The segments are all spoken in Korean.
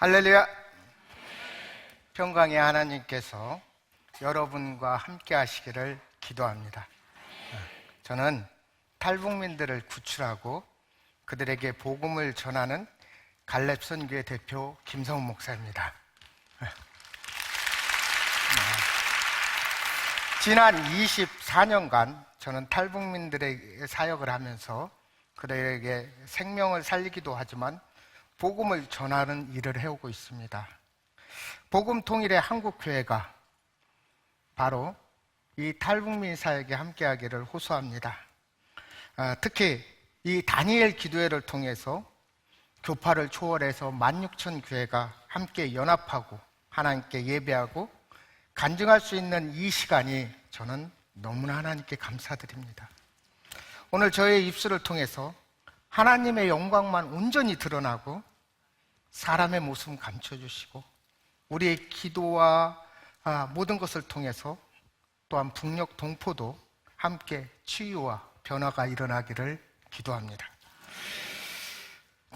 할렐루야. 평강의 하나님께서 여러분과 함께 하시기를 기도합니다. 저는 탈북민들을 구출하고 그들에게 복음을 전하는 갈렙선교회 대표 김성훈 목사입니다. 지난 24년간 저는 탈북민들에게 사역을 하면서 그들에게 생명을 살리기도 하지만 복음을 전하는 일을 해오고 있습니다. 복음 통일의 한국교회가 바로 이 탈북민 사역에 함께하기를 호소합니다. 특히 이 다니엘 기도회를 통해서 교파를 초월해서 16,000교회가 함께 연합하고 하나님께 예배하고 간증할 수 있는 이 시간이 저는 너무나 하나님께 감사드립니다. 오늘 저의 입술을 통해서 하나님의 영광만 온전히 드러나고 사람의 모습은 감춰주시고 우리의 기도와 모든 것을 통해서 또한 북녘 동포도 함께 치유와 변화가 일어나기를 기도합니다.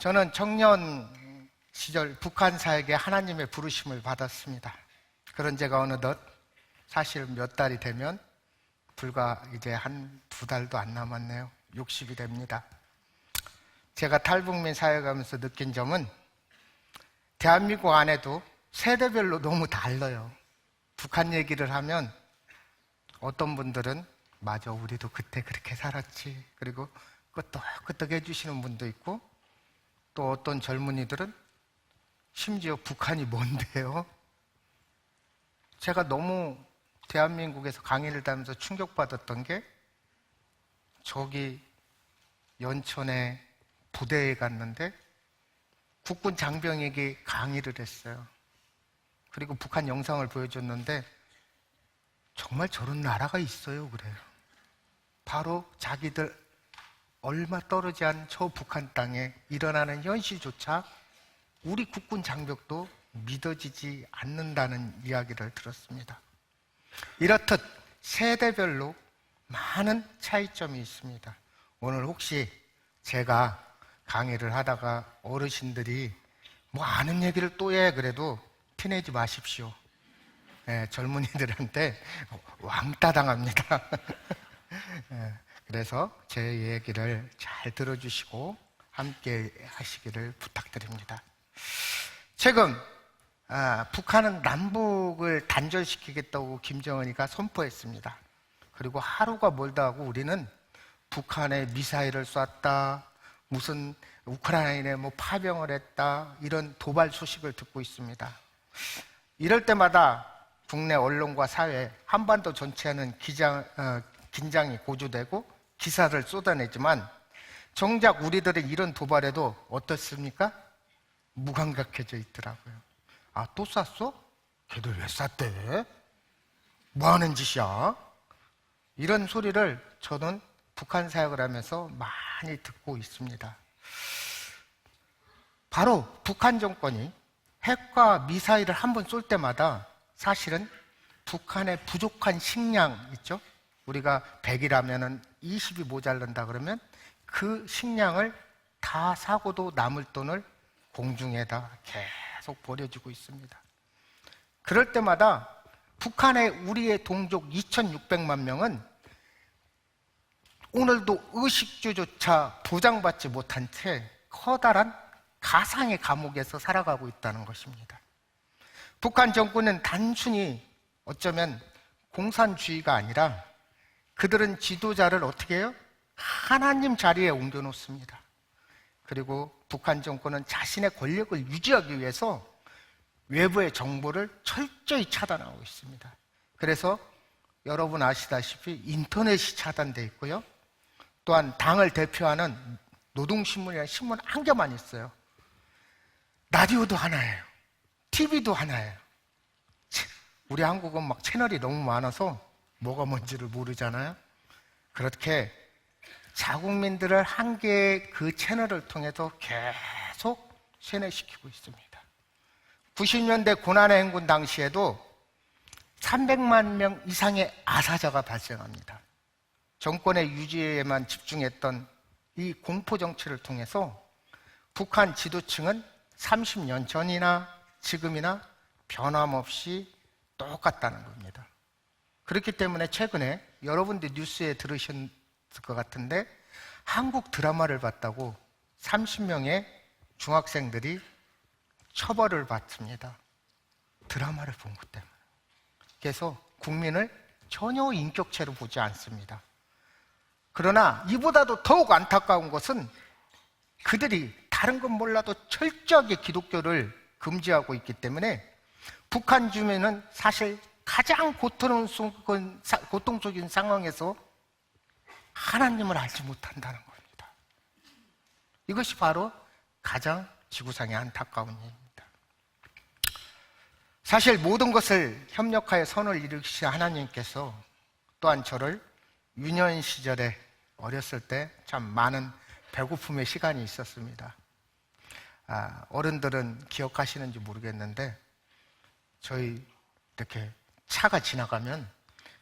저는 청년 시절 북한 사역에 하나님의 부르심을 받았습니다. 그런 제가 어느덧 사실 몇 달이 되면 불과 이제 한 2달도 안 남았네요. 60이 됩니다. 제가 탈북민 사역하면서 느낀 점은 대한민국 안에도 세대별로 너무 달라요. 북한 얘기를 하면 어떤 분들은 맞아, 우리도 그때 그렇게 살았지. 그리고 끄떡끄떡 해주시는 분도 있고 또 어떤 젊은이들은 심지어 북한이 뭔데요? 제가 너무 대한민국에서 강의를 다니면서 충격받았던 게 저기 연천에 부대에 갔는데 국군 장병에게 강의를 했어요. 그리고 북한 영상을 보여줬는데 정말 저런 나라가 있어요, 그래요. 바로 자기들 얼마 떨어지지 않은 저 북한 땅에 일어나는 현실조차 우리 국군 장벽도 믿어지지 않는다는 이야기를 들었습니다. 이렇듯 세대별로 많은 차이점이 있습니다. 오늘 혹시 제가 강의를 하다가 어르신들이 뭐 아는 얘기를 또 해 그래도 티내지 마십시오. 네, 젊은이들한테 왕따 당합니다. 네, 그래서 제 얘기를 잘 들어주시고 함께 하시기를 부탁드립니다. 최근 북한은 남북을 단절시키겠다고 김정은이가 선포했습니다. 그리고 하루가 멀다 하고 우리는 북한에 미사일을 쐈다, 무슨 우크라이나에 뭐 파병을 했다, 이런 도발 소식을 듣고 있습니다. 이럴 때마다 국내 언론과 사회, 한반도 전체는 긴장이 고조되고 기사를 쏟아내지만 정작 우리들의 이런 도발에도 어떻습니까? 무감각해져 있더라고요. 아, 또 쐈어? 걔들 왜 쐈대? 뭐 하는 짓이야? 이런 소리를 저는 북한 사역을 하면서 많이 듣고 있습니다. 바로 북한 정권이 핵과 미사일을 한번 쏠 때마다 사실은 북한의 부족한 식량 있죠? 우리가 100이라면 20이 모자란다 그러면 그 식량을 다 사고도 남을 돈을 공중에다 계속 버려주고 있습니다. 그럴 때마다 북한의 우리의 동족 2,600만 명은 오늘도 의식주조차 보장받지 못한 채 커다란 가상의 감옥에서 살아가고 있다는 것입니다. 북한 정권은 단순히 어쩌면 공산주의가 아니라 그들은 지도자를 어떻게 해요? 하나님 자리에 옮겨놓습니다. 그리고 북한 정권은 자신의 권력을 유지하기 위해서 외부의 정보를 철저히 차단하고 있습니다. 그래서 여러분 아시다시피 인터넷이 차단되어 있고요. 또한 당을 대표하는 노동신문이라는 신문 한 개만 있어요. 라디오도 하나예요. TV도 하나예요. 우리 한국은 막 채널이 너무 많아서 뭐가 뭔지를 모르잖아요. 그렇게 자국민들을 한 개의 그 채널을 통해서 계속 세뇌시키고 있습니다. 90년대 고난의 행군 당시에도 300만 명 이상의 아사자가 발생합니다. 정권의 유지에만 집중했던 이 공포 정치를 통해서 북한 지도층은 30년 전이나 지금이나 변함없이 똑같다는 겁니다. 그렇기 때문에 최근에 여러분들 뉴스에 들으셨을 것 같은데 한국 드라마를 봤다고 30명의 중학생들이 처벌을 받습니다. 드라마를 본 것 때문에. 그래서 국민을 전혀 인격체로 보지 않습니다. 그러나 이보다도 더욱 안타까운 것은 그들이 다른 건 몰라도 철저하게 기독교를 금지하고 있기 때문에 북한 주민은 사실 가장 고통적인 상황에서 하나님을 알지 못한다는 겁니다. 이것이 바로 가장 지구상의 안타까운 일입니다. 사실 모든 것을 협력하여 선을 이루시신 하나님께서 또한 저를 유년 시절에 어렸을 때 참 많은 배고픔의 시간이 있었습니다. 어른들은 기억하시는지 모르겠는데 저희 이렇게 차가 지나가면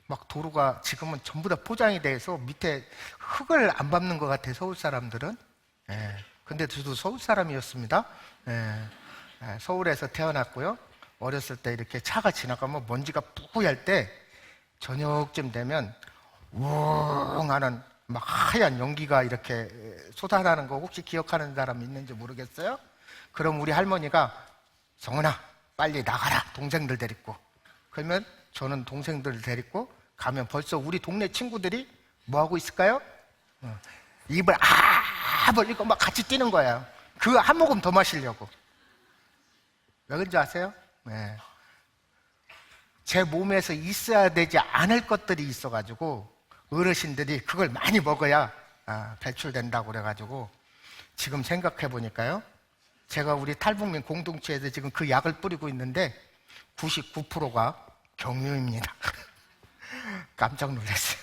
막 도로가 지금은 전부 다 포장이 돼서 밑에 흙을 안 밟는 것 같아요, 서울 사람들은. 근데 저도 서울 사람이었습니다. 서울에서 태어났고요. 어렸을 때 이렇게 차가 지나가면 먼지가 뿌얄 때 저녁쯤 되면 우웅 하는 막 하얀 연기가 이렇게 쏟아나는 거 혹시 기억하는 사람 있는지 모르겠어요? 그럼 우리 할머니가 성은아 빨리 나가라 동생들 데리고. 그러면 저는 동생들을 데리고 가면 벌써 우리 동네 친구들이 뭐 하고 있을까요? 입을 벌리고 막 같이 뛰는 거예요. 그 한 모금 더 마시려고. 왜 그런지 아세요? 네. 제 몸에서 있어야 되지 않을 것들이 있어가지고 어르신들이 그걸 많이 먹어야 배출된다고 그래가지고 지금 생각해 보니까요, 제가 우리 탈북민 공동체에서 지금 그 약을 뿌리고 있는데 99%가 경유입니다. 깜짝 놀랐어요.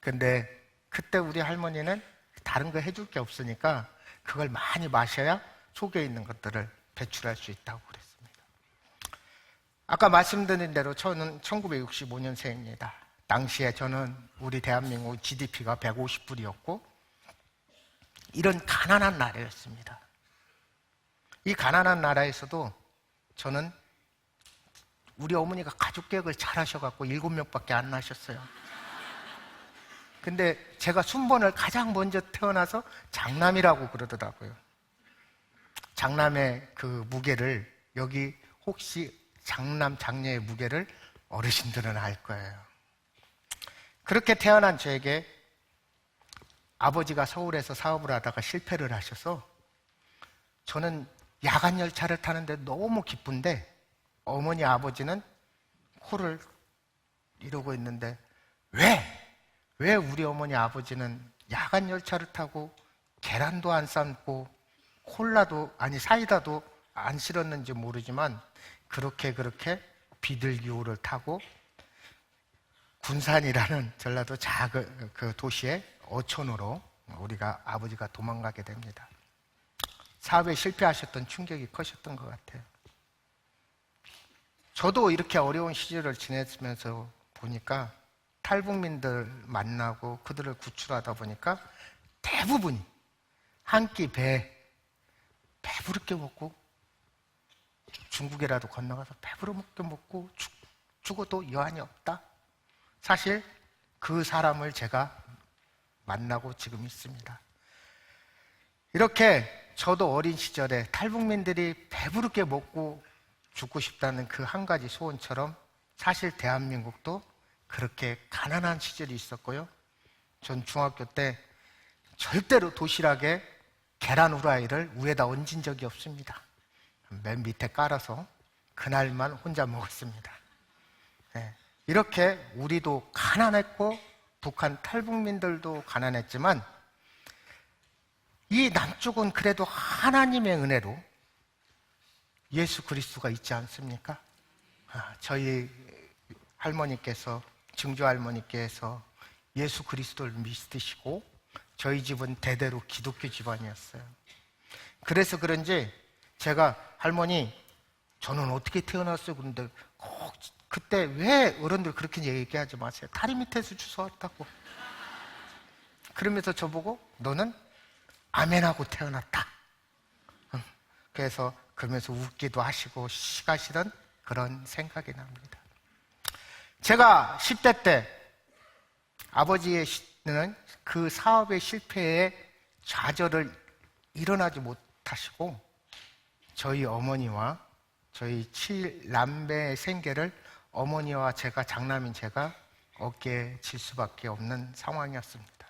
근데 그때 우리 할머니는 다른 거 해줄 게 없으니까 그걸 많이 마셔야 속에 있는 것들을 배출할 수 있다고 그랬습니다. 아까 말씀드린 대로 저는 1965년생입니다. 당시에 저는 우리 대한민국 GDP가 150불이었고 이런 가난한 나라였습니다. 이 가난한 나라에서도 저는 우리 어머니가 가족 계획을 잘 하셔갖고 7명밖에 안 나셨어요. 근데 제가 순번을 가장 먼저 태어나서 장남이라고 그러더라고요. 장남의 그 무게를, 여기 혹시 장남, 장녀의 무게를 어르신들은 알 거예요. 그렇게 태어난 저에게 아버지가 서울에서 사업을 하다가 실패를 하셔서 저는 야간 열차를 타는데 너무 기쁜데 어머니 아버지는 코를 이러고 있는데 왜 우리 어머니 아버지는 야간 열차를 타고 계란도 안 삶고 사이다도 안 실었는지 모르지만 그렇게 비둘기호를 타고 군산이라는 전라도 작은 그 도시의 어촌으로 우리가 아버지가 도망가게 됩니다. 사업에 실패하셨던 충격이 커셨던 것 같아요. 저도 이렇게 어려운 시절을 지냈으면서 보니까 탈북민들 만나고 그들을 구출하다 보니까 대부분이 한 끼 배부르게 먹고 중국에라도 건너가서 배부르게 먹고 죽어도 여한이 없다. 사실 그 사람을 제가 만나고 지금 있습니다. 이렇게 저도 어린 시절에 탈북민들이 배부르게 먹고 죽고 싶다는 그 한 가지 소원처럼 사실 대한민국도 그렇게 가난한 시절이 있었고요. 전 중학교 때 절대로 도시락에 계란 후라이를 위에다 얹은 적이 없습니다. 맨 밑에 깔아서 그날만 혼자 먹었습니다. 네. 이렇게 우리도 가난했고 북한 탈북민들도 가난했지만 이 남쪽은 그래도 하나님의 은혜로 예수 그리스도가 있지 않습니까? 저희 할머니께서, 증조 할머니께서 예수 그리스도를 믿으시고 저희 집은 대대로 기독교 집안이었어요. 그래서 그런지 제가 할머니 저는 어떻게 태어났어요? 그런데 그때 왜 어른들 그렇게 얘기하지 마세요. 다리 밑에서 주워왔다고. 그러면서 저보고 너는 아멘하고 태어났다. 그래서 그러면서 웃기도 하시고 시가시던 그런 생각이 납니다. 제가 10대 때 아버지는 그 사업의 실패에 좌절을 일어나지 못하시고 저희 어머니와 저희 7남매의 생계를 어머니와 제가, 장남인 제가 어깨에 질 수밖에 없는 상황이었습니다.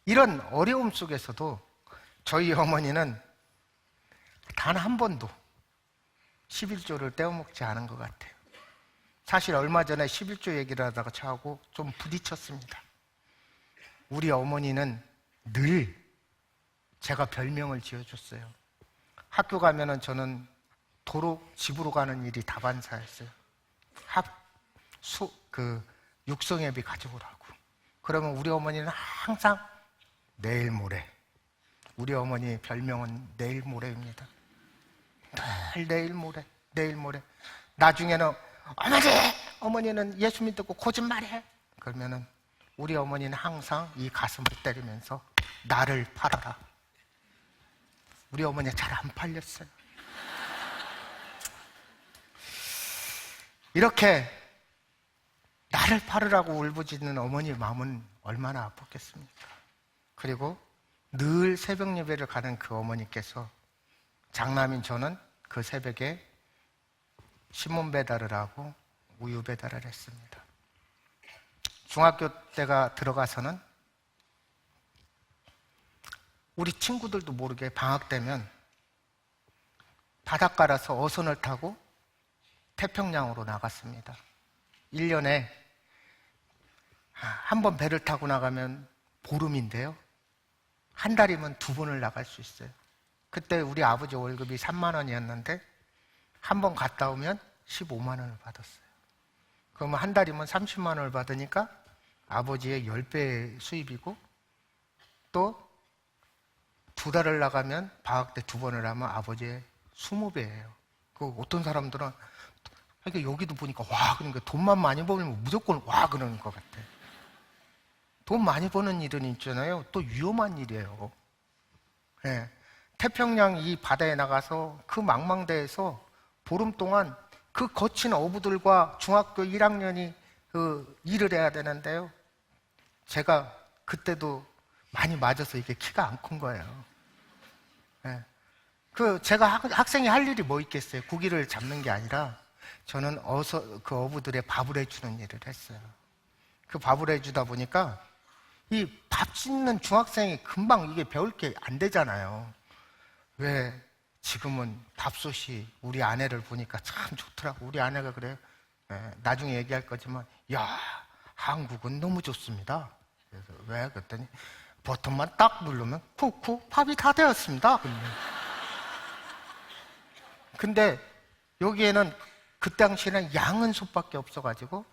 이런 어려움 속에서도 저희 어머니는 단 한 번도 11조를 떼어먹지 않은 것 같아요. 사실 얼마 전에 11조 얘기를 하다가 저하고 좀 부딪혔습니다. 우리 어머니는 늘 제가 별명을 지어줬어요. 학교 가면은 저는 도로 집으로 가는 일이 다반사였어요. 육성회비 가져오라고. 그러면 우리 어머니는 항상 내일 모레. 우리 어머니 별명은 내일 모레입니다. 늘 내일 모레, 내일 모레. 나중에는 어머니는 예수 믿고 거짓말해. 그러면은 우리 어머니는 항상 이 가슴을 때리면서 나를 팔아라. 우리 어머니 잘 안 팔렸어요. 이렇게 나를 팔으라고 울부짖는 어머니의 마음은 얼마나 아팠겠습니까? 그리고 늘 새벽 예배를 가는 그 어머니께서 장남인 저는 그 새벽에 신문 배달을 하고 우유 배달을 했습니다. 중학교 때가 들어가서는 우리 친구들도 모르게 방학 되면 바닷가라서 어선을 타고 태평양으로 나갔습니다. 1년에 한 번 배를 타고 나가면 보름인데요. 한 달이면 2번을 나갈 수 있어요. 그때 우리 아버지 월급이 3만 원이었는데 한 번 갔다 오면 15만 원을 받았어요. 그러면 한 달이면 30만 원을 받으니까 아버지의 10배의 수입이고 또 2달을 나가면 방학 때 2번을 하면 아버지의 20배예요. 그 어떤 사람들은 여기도 보니까 와 그러니까 돈만 많이 벌면 무조건 와 그러는 것 같아. 돈 많이 버는 일은 있잖아요. 또 위험한 일이에요. 네. 태평양 이 바다에 나가서 그 망망대해서 보름 동안 그 거친 어부들과 중학교 1학년이 그 일을 해야 되는데요. 제가 그때도 많이 맞아서 이게 키가 안 큰 거예요. 네. 제가 학생이 할 일이 뭐 있겠어요? 고기를 잡는 게 아니라 저는 그 어부들의 밥을 해주는 일을 했어요. 그 밥을 해주다 보니까 이 밥 짓는 중학생이 금방 이게 배울 게 안 되잖아요. 왜 지금은 밥솥이 우리 아내를 보니까 참 좋더라고. 우리 아내가 그래요. 나중에 얘기할 거지만 야 한국은 너무 좋습니다. 그래서 왜? 그랬더니 버튼만 딱 누르면 쿡쿡 밥이 다 되었습니다. 근데 여기에는 그 당시에는 양은 솥밖에 없어가지고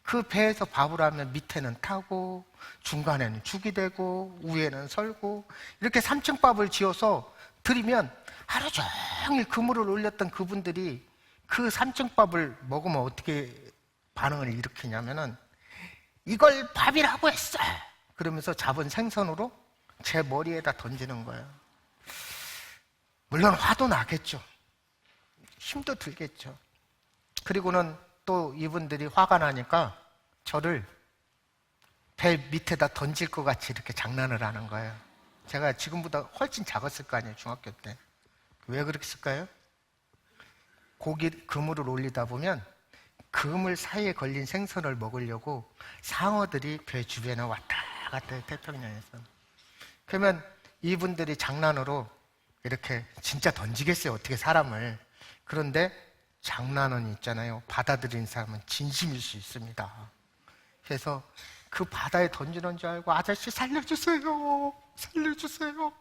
그 배에서 밥을 하면 밑에는 타고 중간에는 죽이 되고 위에는 설고 이렇게 3층 밥을 지어서 드리면 하루 종일 그물을 올렸던 그분들이 그 3층 밥을 먹으면 어떻게 반응을 일으키냐면은 이걸 밥이라고 했어! 그러면서 잡은 생선으로 제 머리에다 던지는 거예요. 물론 화도 나겠죠. 힘도 들겠죠. 그리고는 또 이분들이 화가 나니까 저를 배 밑에다 던질 것 같이 이렇게 장난을 하는 거예요. 제가 지금보다 훨씬 작았을 거 아니에요, 중학교 때. 왜 그렇게 쓸까요? 그물을 올리다 보면 그물 사이에 걸린 생선을 먹으려고 상어들이 배 주변에 왔다 갔다 해요, 태평양에서. 그러면 이분들이 장난으로 이렇게 진짜 던지겠어요, 어떻게 사람을. 그런데 장난은 있잖아요. 받아들인 사람은 진심일 수 있습니다. 그래서 그 바다에 던지는 줄 알고 아저씨 살려주세요. 살려주세요.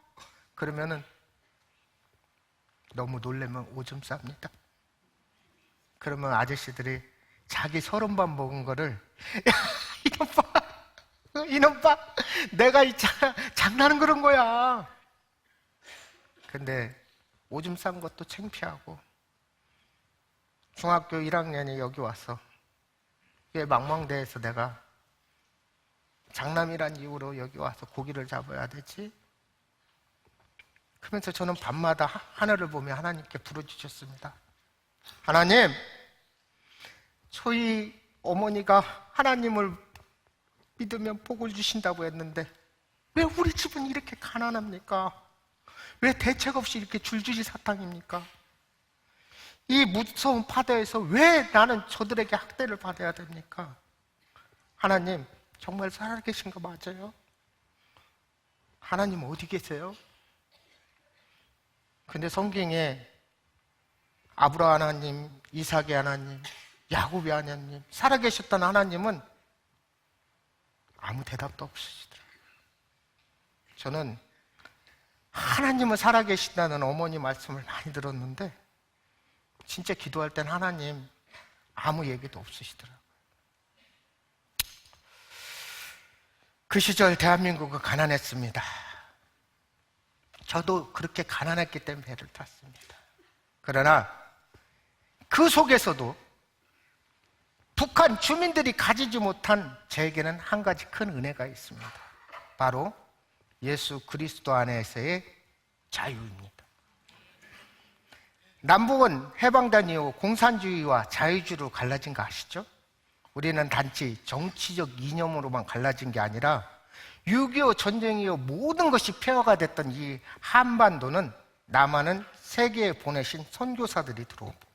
그러면은 너무 놀라면 오줌 쌉니다. 그러면 아저씨들이 자기 30번 먹은 거를 야, 이놈 봐. 내가 있잖아. 장난은 그런 거야. 근데 오줌 싼 것도 창피하고 중학교 1학년이 여기 와서 왜 망망대해서 내가 장남이란 이유로 여기 와서 고기를 잡아야 되지? 그러면서 저는 밤마다 하늘을 보며 하나님께 부르짖었습니다. 하나님, 저희 어머니가 하나님을 믿으면 복을 주신다고 했는데 왜 우리 집은 이렇게 가난합니까? 왜 대책 없이 이렇게 줄줄이 사탕입니까? 이 무서운 파도에서 왜 나는 저들에게 학대를 받아야 됩니까? 하나님, 정말 살아계신 거 맞아요? 하나님 어디 계세요? 근데 성경에 아브라함 하나님, 이삭의 하나님, 야곱의 하나님, 살아계셨던 하나님은 아무 대답도 없으시더라고요. 저는 하나님은 살아계신다는 어머니 말씀을 많이 들었는데 진짜 기도할 땐 하나님 아무 얘기도 없으시더라고요. 그 시절 대한민국은 가난했습니다. 저도 그렇게 가난했기 때문에 배를 탔습니다. 그러나 그 속에서도 북한 주민들이 가지지 못한 저에게는 한 가지 큰 은혜가 있습니다. 바로 예수 그리스도 안에서의 자유입니다. 남북은 해방된 이후 공산주의와 자유주의로 갈라진 거 아시죠? 우리는 단지 정치적 이념으로만 갈라진 게 아니라 6.25 전쟁 이후 모든 것이 폐허가 됐던 이 한반도는 남한은 세계에 보내신 선교사들이 들어옵니다.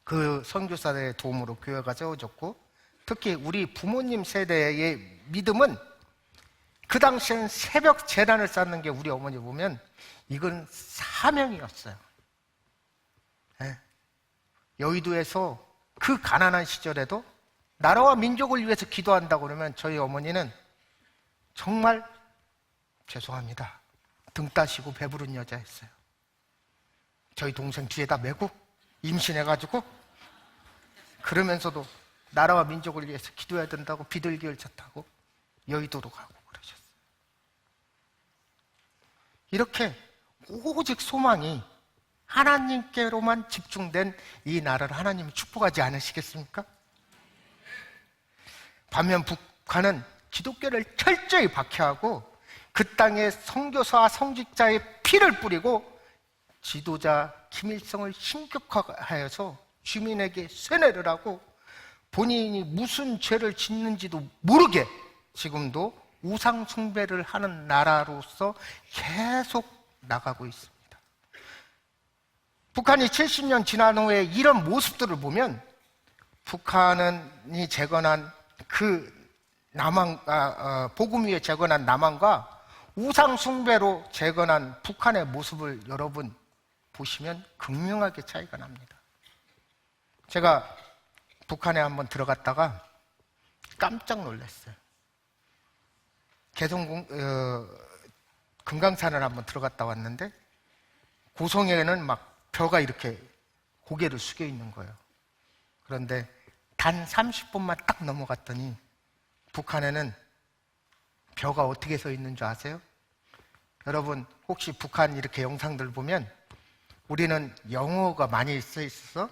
그 선교사들의 도움으로 교회가 세워졌고 특히 우리 부모님 세대의 믿음은 그 당시에는 새벽 제단을 쌓는 게 우리 어머니 보면 이건 사명이었어요. 네. 여의도에서 그 가난한 시절에도 나라와 민족을 위해서 기도한다고 그러면 저희 어머니는 정말 죄송합니다. 등 따시고 배부른 여자였어요. 저희 동생 뒤에다 메고 임신해가지고 그러면서도 나라와 민족을 위해서 기도해야 된다고 비둘기 열차 타고 여의도로 가고 그러셨어요. 이렇게 오직 소망이 하나님께로만 집중된 이 나라를 하나님이 축복하지 않으시겠습니까? 반면 북한은 기독교를 철저히 박해하고 그 땅에 선교사와 성직자의 피를 뿌리고 지도자 김일성을 신격화하여서 주민에게 세뇌를 하고 본인이 무슨 죄를 짓는지도 모르게 지금도 우상 숭배를 하는 나라로서 계속 나가고 있습니다. 북한이 70년 지난 후에 이런 모습들을 보면 북한이 재건한 그 복음 위에 재건한 남한과 우상 숭배로 재건한 북한의 모습을 여러분 보시면 극명하게 차이가 납니다. 제가 북한에 한번 들어갔다가 깜짝 놀랐어요. 금강산을 한번 들어갔다 왔는데 고성에는 막 벼가 이렇게 고개를 숙여 있는 거예요. 그런데 단 30분만 딱 넘어갔더니 북한에는 벼가 어떻게 서 있는 줄 아세요? 여러분 혹시 북한 이렇게 영상들 보면 우리는 영어가 많이 써 있어서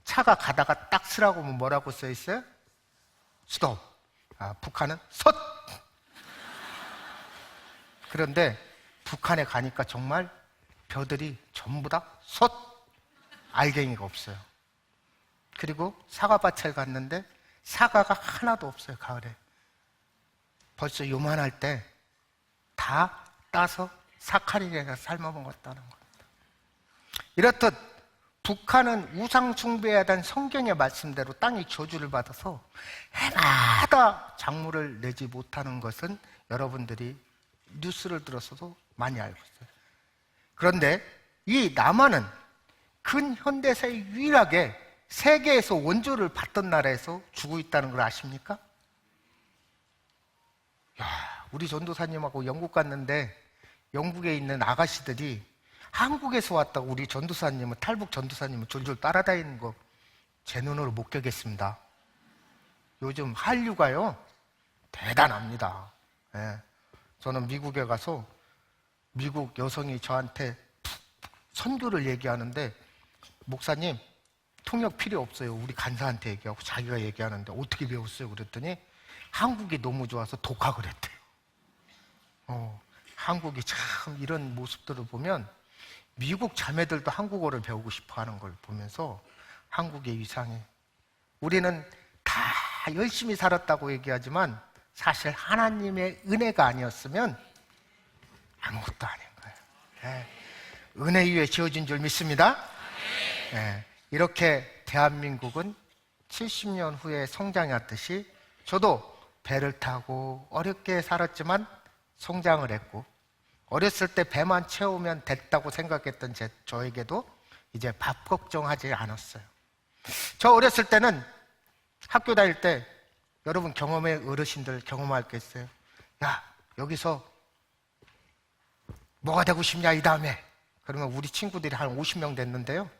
차가 가다가 딱 쓰라고 하면 뭐라고 써 있어요? 스톱. 북한은 섰. 그런데 북한에 가니까 정말 벼들이 전부 다 섰. 알갱이가 없어요. 그리고 사과밭을 갔는데 사과가 하나도 없어요. 가을에. 벌써 요만할 때 다 따서 사카린에다 삶아 먹었다는 겁니다. 이렇듯 북한은 우상 숭배에 대한 성경의 말씀대로 땅이 저주를 받아서 해마다 작물을 내지 못하는 것은 여러분들이 뉴스를 들어서도 많이 알고 있어요. 그런데 이 남한은 근현대사에 유일하게 세계에서 원조를 받던 나라에서 주고 있다는 걸 아십니까? 우리 전도사님하고 영국 갔는데 영국에 있는 아가씨들이 한국에서 왔다고 우리 전도사님은 탈북 전도사님은 졸졸 따라다니는 거 제 눈으로 목격했습니다. 요즘 한류가요 대단합니다. 예. 저는 미국에 가서 미국 여성이 저한테 선교를 얘기하는데 목사님 통역 필요 없어요. 우리 간사한테 얘기하고 자기가 얘기하는데 어떻게 배웠어요? 그랬더니 한국이 너무 좋아서 독학을 했대요. 한국이 참 이런 모습들을 보면 미국 자매들도 한국어를 배우고 싶어 하는 걸 보면서 한국의 위상이, 우리는 다 열심히 살았다고 얘기하지만 사실 하나님의 은혜가 아니었으면 아무것도 아닌 거예요. 네. 은혜 위에 지어진 줄 믿습니다. 네. 이렇게 대한민국은 70년 후에 성장했듯이 저도 배를 타고 어렵게 살았지만 성장을 했고, 어렸을 때 배만 채우면 됐다고 생각했던 저에게도 이제 밥 걱정하지 않았어요. 저 어렸을 때는 학교 다닐 때, 여러분 경험의 어르신들 경험할 게 있어요. 야, 여기서 뭐가 되고 싶냐 이 다음에. 그러면 우리 친구들이 한 50명 됐는데요,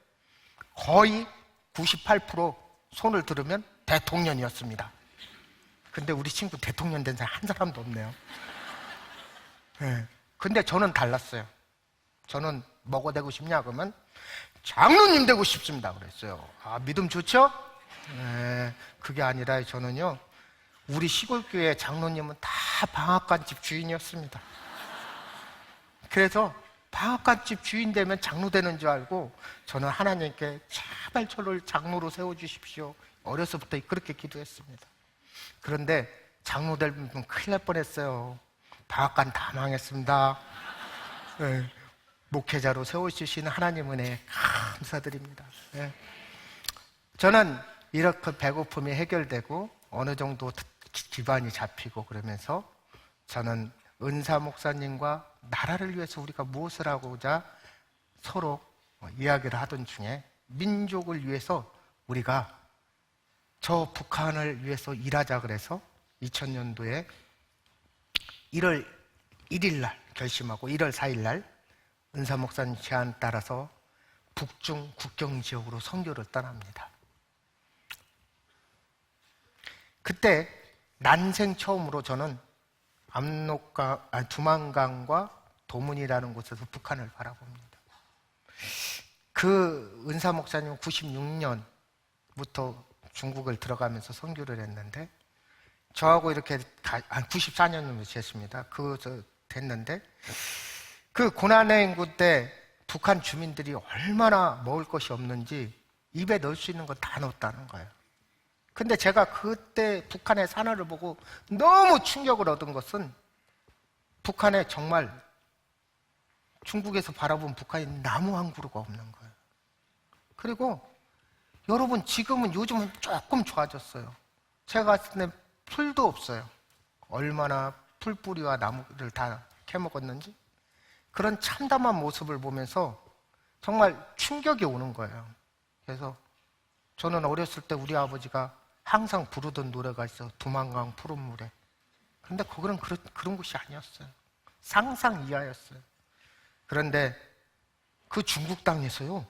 거의 98% 손을 들으면 대통령이었습니다. 근데 우리 친구 대통령 된 사람 한 사람도 없네요. 네. 근데 저는 달랐어요. 저는 뭐가 되고 싶냐 그러면 장로님 되고 싶습니다 그랬어요. 아, 믿음 좋죠? 네. 그게 아니라 저는요, 우리 시골교회 장로님은 다 방앗간집 주인이었습니다. 그래서 방앗간집 주인 되면 장로 되는 줄 알고 저는 하나님께 제발 저를 장로로 세워주십시오, 어려서부터 그렇게 기도했습니다. 그런데 장로 되면 큰일 날 뻔했어요. 방앗간 다 망했습니다. 네. 목회자로 세워주시는 하나님 은혜에 감사드립니다. 네. 저는 이렇게 배고픔이 해결되고 어느 정도 기반이 잡히고 그러면서 저는 은사 목사님과 나라를 위해서 우리가 무엇을 하고자 서로 이야기를 하던 중에 민족을 위해서 우리가 저 북한을 위해서 일하자 그래서 2000년도에 1월 1일 날 결심하고 1월 4일 날 은사 목사님 제안 따라서 북중 국경 지역으로 선교를 떠납니다. 그때 난생 처음으로 저는 두만강과 도문이라는 곳에서 북한을 바라봅니다. 그 은사 목사님은 96년부터 중국을 들어가면서 선교를 했는데 저하고 이렇게 94년쯤에 됐습니다. 됐는데 그 고난의 인구 때 북한 주민들이 얼마나 먹을 것이 없는지 입에 넣을 수 있는 거 다 넣었다는 거예요. 근데 제가 그때 북한의 산하를 보고 너무 충격을 얻은 것은 북한에 정말 중국에서 바라본 북한이 나무 한 그루가 없는 거예요. 그리고 여러분 지금은 요즘은 조금 좋아졌어요. 제가 갔을 때 풀도 없어요. 얼마나 풀뿌리와 나무를 다 캐먹었는지 그런 참담한 모습을 보면서 정말 충격이 오는 거예요. 그래서 저는 어렸을 때 우리 아버지가 항상 부르던 노래가 있어. 두만강 푸른 물에. 근데 거기는 그런 곳이 아니었어요. 상상 이하였어요. 그런데 그 중국 땅에서요,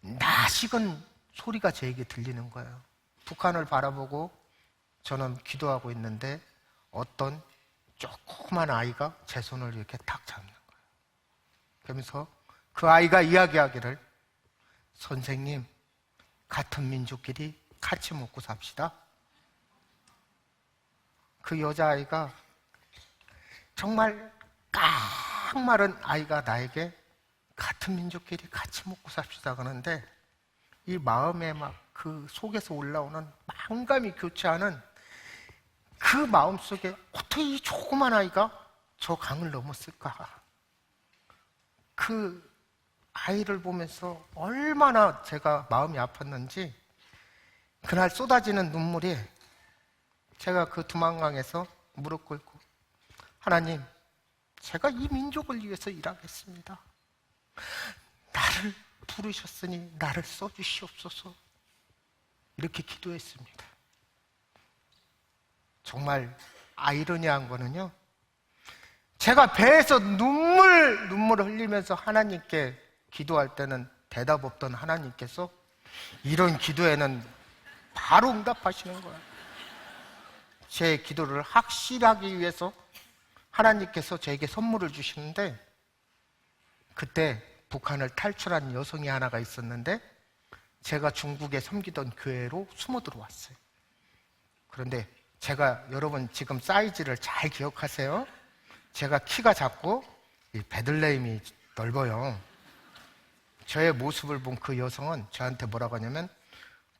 나식은 소리가 저에게 들리는 거예요. 북한을 바라보고 저는 기도하고 있는데 어떤 조그만 아이가 제 손을 이렇게 탁 잡는 거예요. 그러면서 그 아이가 이야기하기를, 선생님, 같은 민족끼리 같이 먹고 삽시다. 그 여자아이가 정말 깡마른 아이가 나에게 같은 민족끼리 같이 먹고 삽시다 그러는데 이 마음에 막 그 속에서 올라오는 만감이 교차하는 그 마음 속에 어떻게 이 조그만 아이가 저 강을 넘었을까? 그 아이를 보면서 얼마나 제가 마음이 아팠는지 그날 쏟아지는 눈물이, 제가 그 두만강에서 무릎 꿇고 하나님, 제가 이 민족을 위해서 일하겠습니다. 나를 부르셨으니 나를 써주시옵소서. 이렇게 기도했습니다. 정말 아이러니한 거는요, 제가 배에서 눈물을 흘리면서 하나님께 기도할 때는 대답 없던 하나님께서 이런 기도에는 바로 응답하시는 거예요. 제 기도를 확실하기 위해서 하나님께서 저에게 선물을 주시는데, 그때 북한을 탈출한 여성이 하나가 있었는데 제가 중국에 섬기던 교회로 숨어 들어왔어요. 그런데 제가, 여러분 지금 사이즈를 잘 기억하세요. 제가 키가 작고 이 베들레헴이 넓어요. 저의 모습을 본 그 여성은 저한테 뭐라고 하냐면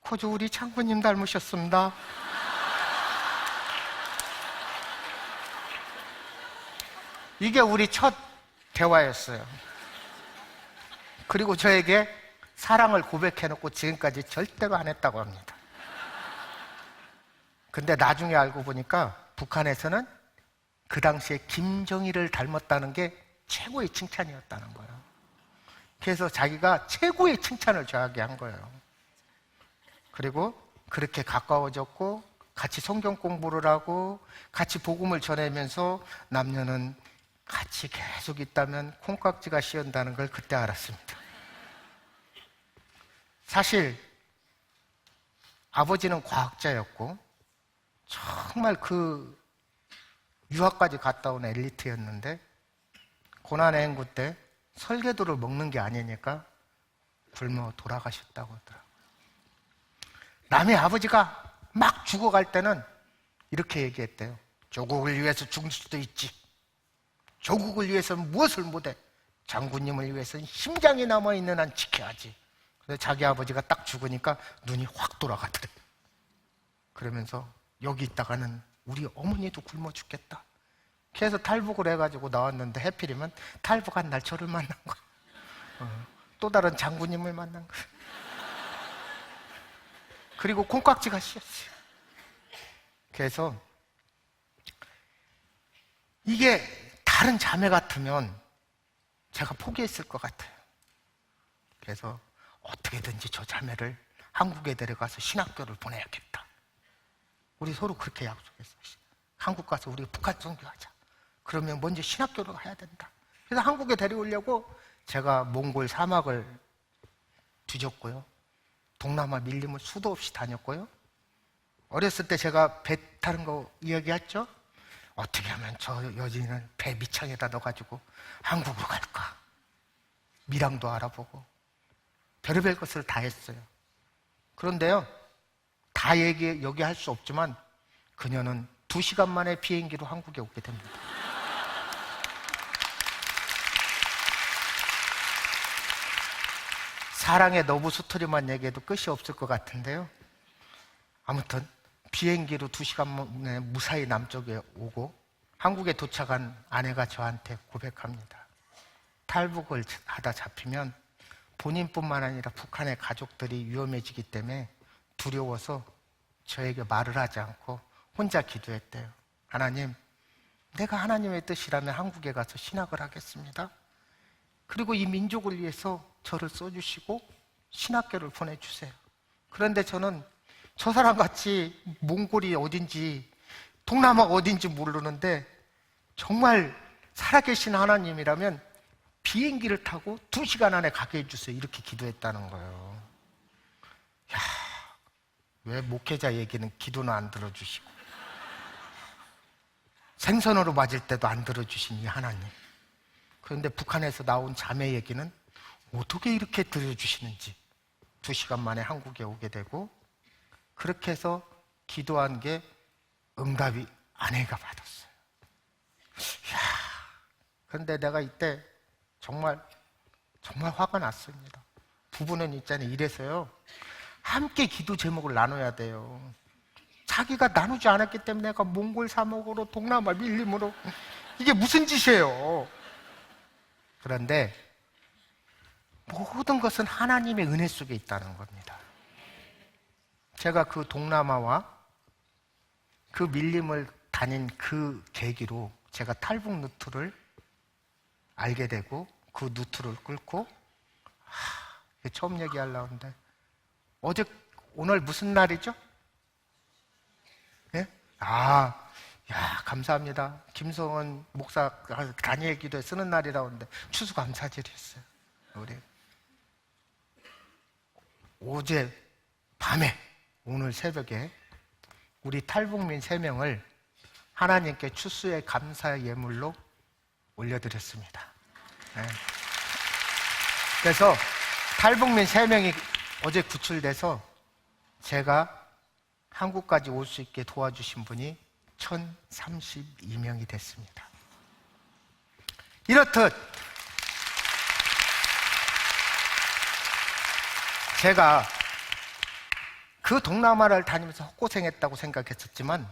코주 우리 장군님 닮으셨습니다. 이게 우리 첫 대화였어요. 그리고 저에게 사랑을 고백해놓고 지금까지 절대로 안 했다고 합니다. 근데 나중에 알고 보니까 북한에서는 그 당시에 김정일을 닮았다는 게 최고의 칭찬이었다는 거예요. 그래서 자기가 최고의 칭찬을 저에게 한 거예요. 그리고 그렇게 가까워졌고 같이 성경 공부를 하고 같이 복음을 전하면서 남녀는 같이 계속 있다면 콩깍지가 씌운다는 걸 그때 알았습니다. 사실 아버지는 과학자였고 정말 그 유학까지 갔다 온 엘리트였는데 고난의 행구 때 설계도를 먹는 게 아니니까 굶어 돌아가셨다고 하더라고요. 남의 아버지가 막 죽어갈 때는 이렇게 얘기했대요. 조국을 위해서 죽을 수도 있지. 조국을 위해서는 무엇을 못해. 장군님을 위해서는 심장이 남아있는 한 지켜야지. 그래서 자기 아버지가 딱 죽으니까 눈이 확 돌아가더래. 그러면서 여기 있다가는 우리 어머니도 굶어 죽겠다. 그래서 탈북을 해가지고 나왔는데 해필이면 탈북한 날 저를 만난 거야. 또 다른 장군님을 만난 거야. 그리고 콩깍지가 씌었어요. 그래서 이게 다른 자매 같으면 제가 포기했을 것 같아요. 그래서 어떻게든지 저 자매를 한국에 데려가서 신학교를 보내야겠다. 우리 서로 그렇게 약속했어요. 한국 가서 우리 북한 선교하자. 그러면 먼저 신학교를 가야 된다. 그래서 한국에 데려오려고 제가 몽골 사막을 뒤졌고요. 동남아 밀림을 수도 없이 다녔고요. 어렸을 때 제가 배 타는 거 이야기했죠? 어떻게 하면 저 여진을 배 밑창에다 넣어가지고 한국으로 갈까? 밀항도 알아보고 별의별 것을 다 했어요. 그런데요, 다 여기 할 수 없지만 그녀는 2시간 만에 비행기로 한국에 오게 됩니다. 사랑의 러브 스토리만 얘기해도 끝이 없을 것 같은데요. 아무튼 비행기로 2시간 만에 무사히 남쪽에 오고 한국에 도착한 아내가 저한테 고백합니다. 탈북을 하다 잡히면 본인뿐만 아니라 북한의 가족들이 위험해지기 때문에 두려워서 저에게 말을 하지 않고 혼자 기도했대요. 하나님, 내가 하나님의 뜻이라면 한국에 가서 신학을 하겠습니다. 그리고 이 민족을 위해서 저를 써주시고 신학교를 보내주세요. 그런데 저는 저 사람같이 몽골이 어딘지 동남아가 어딘지 모르는데 정말 살아계신 하나님이라면 비행기를 타고 2시간 안에 가게 해주세요. 이렇게 기도했다는 거예요. 야, 왜 목회자 얘기는 기도는 안 들어주시고 생선으로 맞을 때도 안 들어주신 이 하나님. 그런데 북한에서 나온 자매 얘기는 어떻게 이렇게 들어주시는지 2시간 만에 한국에 오게 되고 그렇게 해서 기도한 게 응답이 아내가 받았어요. 이야, 그런데 내가 이때 정말 화가 났습니다. 부부는 있잖아요. 이래서요, 함께 기도 제목을 나눠야 돼요. 자기가 나누지 않았기 때문에 내가 몽골 사막으로 동남아 밀림으로 이게 무슨 짓이에요. 그런데 모든 것은 하나님의 은혜 속에 있다는 겁니다. 제가 그 동남아와 그 밀림을 다닌 그 계기로 제가 탈북 루트를 알게 되고 그 루트를 끌고 처음 얘기하려고 하는데 오늘 무슨 날이죠? 예? 야, 감사합니다. 김성원 목사 다니엘 기도에 쓰는 날이라고 하는데 추수감사절이었어요. 우리 어제 밤에 오늘 새벽에 우리 탈북민 3명을 하나님께 추수의 감사 예물로 올려드렸습니다. 네. 그래서 탈북민 3명이 어제 구출돼서 제가 한국까지 올 수 있게 도와주신 분이 1032명이 됐습니다. 이렇듯 제가 그 동남아를 다니면서 헛고생했다고 생각했었지만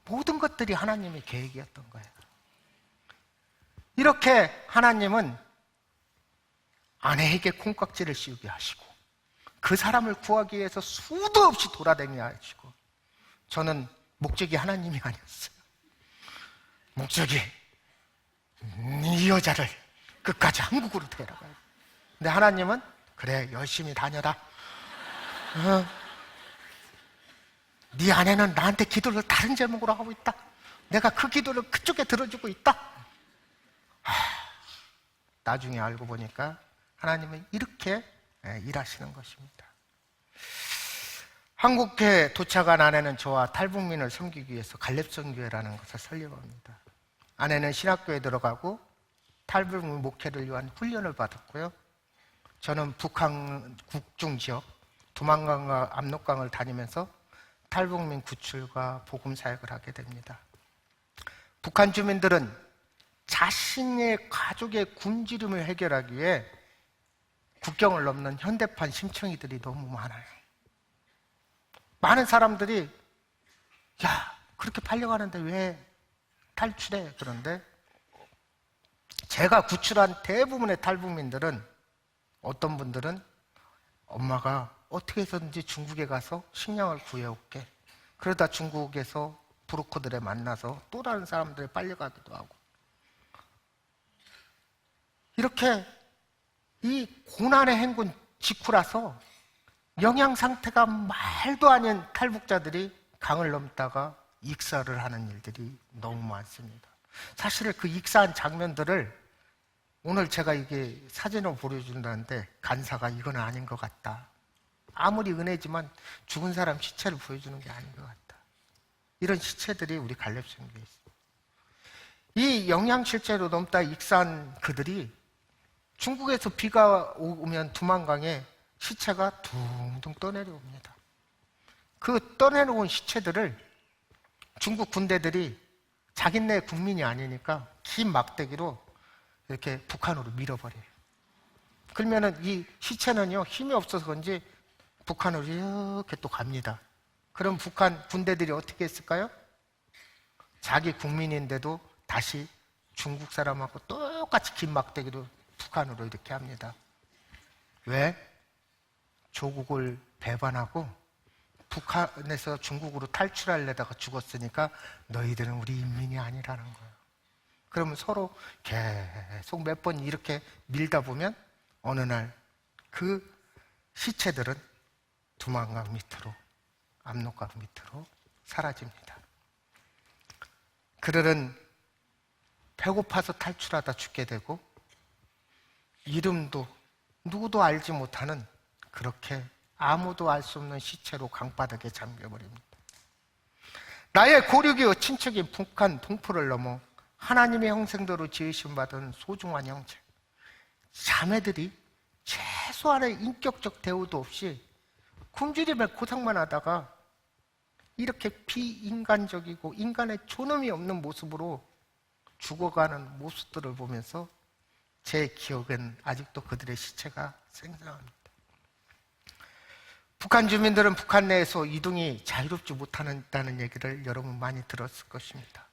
모든 것들이 하나님의 계획이었던 거예요. 이렇게 하나님은 아내에게 콩깍지를 씌우게 하시고 그 사람을 구하기 위해서 수도 없이 돌아다니게 하시고, 저는 목적이 하나님이 아니었어요. 목적이 이 여자를 끝까지 한국으로 데려가요. 근데 하나님은 그래, 열심히 다녀라. 네 아내는 나한테 기도를 다른 제목으로 하고 있다. 내가 그 기도를 그쪽에 들어주고 있다. 나중에 알고 보니까 하나님은 이렇게 일하시는 것입니다. 한국에 도착한 아내는 저와 탈북민을 섬기기 위해서 갈렙선교회라는 것을 설립합니다. 아내는 신학교에 들어가고 탈북민 목회를 위한 훈련을 받았고요. 저는 북한 국중 지역 두만강과 압록강을 다니면서 탈북민 구출과 복음 사역을 하게 됩니다. 북한 주민들은 자신의 가족의 굶주림을 해결하기 위해 국경을 넘는 현대판 심청이들이 너무 많아요. 많은 사람들이 야, 그렇게 팔려가는데 왜 탈출해? 그런데 제가 구출한 대부분의 탈북민들은, 어떤 분들은 엄마가 어떻게 해서든지 중국에 가서 식량을 구해올게, 그러다 중국에서 브로커들에 만나서 또 다른 사람들에 빨려가기도 하고, 이렇게 이 고난의 행군 직후라서 영양 상태가 말도 아닌 탈북자들이 강을 넘다가 익사를 하는 일들이 너무 많습니다. 사실 그 익사한 장면들을 오늘 제가 이게 사진으로 보여준다는데 간사가 이건 아닌 것 같다. 아무리 은혜지만 죽은 사람 시체를 보여주는 게 아닌 것 같다. 이런 시체들이 우리 갈렙선교에 있습니다. 이 영양실제로 넘다 익사한 그들이 중국에서 비가 오면 두만강에 시체가 둥둥 떠내려옵니다. 그 떠내려온 시체들을 중국 군대들이 자기네 국민이 아니니까 긴 막대기로 이렇게 북한으로 밀어버려요. 그러면은 이 시체는요, 힘이 없어서 그런지 북한으로 이렇게 또 갑니다. 그럼 북한 군대들이 어떻게 했을까요? 자기 국민인데도 다시 중국 사람하고 똑같이 긴 막대기로 북한으로 이렇게 합니다. 왜? 조국을 배반하고 북한에서 중국으로 탈출하려다가 죽었으니까 너희들은 우리 인민이 아니라는 거예요. 그러면 서로 계속 몇 번 이렇게 밀다 보면 어느 날 그 시체들은 두만강 밑으로, 압록강 밑으로 사라집니다. 그들은 배고파서 탈출하다 죽게 되고 이름도 누구도 알지 못하는, 그렇게 아무도 알 수 없는 시체로 강바닥에 잠겨버립니다. 나의 고륙이요 친척인 북한 동포를 넘어 하나님의 형상대로 지으심 받은 소중한 형제, 자매들이 최소한의 인격적 대우도 없이 굶주림에 고생만 하다가 이렇게 비인간적이고 인간의 존엄이 없는 모습으로 죽어가는 모습들을 보면서 제 기억엔 아직도 그들의 시체가 생생합니다. 북한 주민들은 북한 내에서 이동이 자유롭지 못한다는 얘기를 여러분 많이 들었을 것입니다.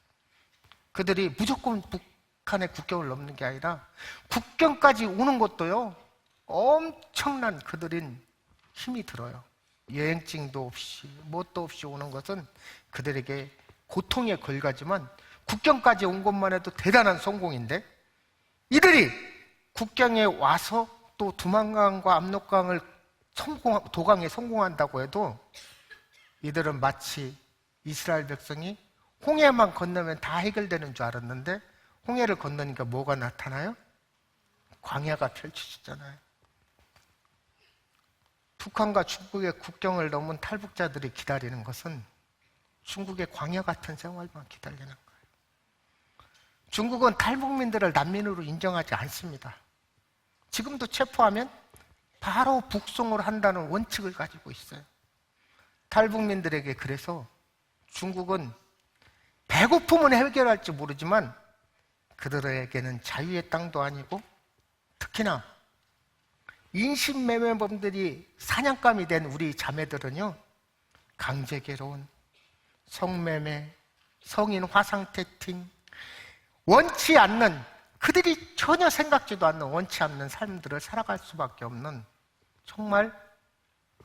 그들이 무조건 북한의 국경을 넘는 게 아니라 국경까지 오는 것도요, 엄청난 그들은 힘이 들어요. 여행증도 없이 뭣도 없이 오는 것은 그들에게 고통의 결과지만 국경까지 온 것만 해도 대단한 성공인데, 이들이 국경에 와서 또 두만강과 압록강을 도강에 성공한다고 해도 이들은 마치 이스라엘 백성이 홍해만 건너면 다 해결되는 줄 알았는데 홍해를 건너니까 뭐가 나타나요? 광야가 펼쳐지잖아요. 북한과 중국의 국경을 넘은 탈북자들이 기다리는 것은 중국의 광야 같은 생활만 기다리는 거예요. 중국은 탈북민들을 난민으로 인정하지 않습니다. 지금도 체포하면 바로 북송을 한다는 원칙을 가지고 있어요. 탈북민들에게 그래서 중국은 배고픔은 해결할지 모르지만 그들에게는 자유의 땅도 아니고 특히나 인신매매범들이 사냥감이 된 우리 자매들은요, 강제결혼, 성매매, 성인 화상태팅, 원치 않는, 그들이 전혀 생각지도 않는 원치 않는 삶들을 살아갈 수밖에 없는 정말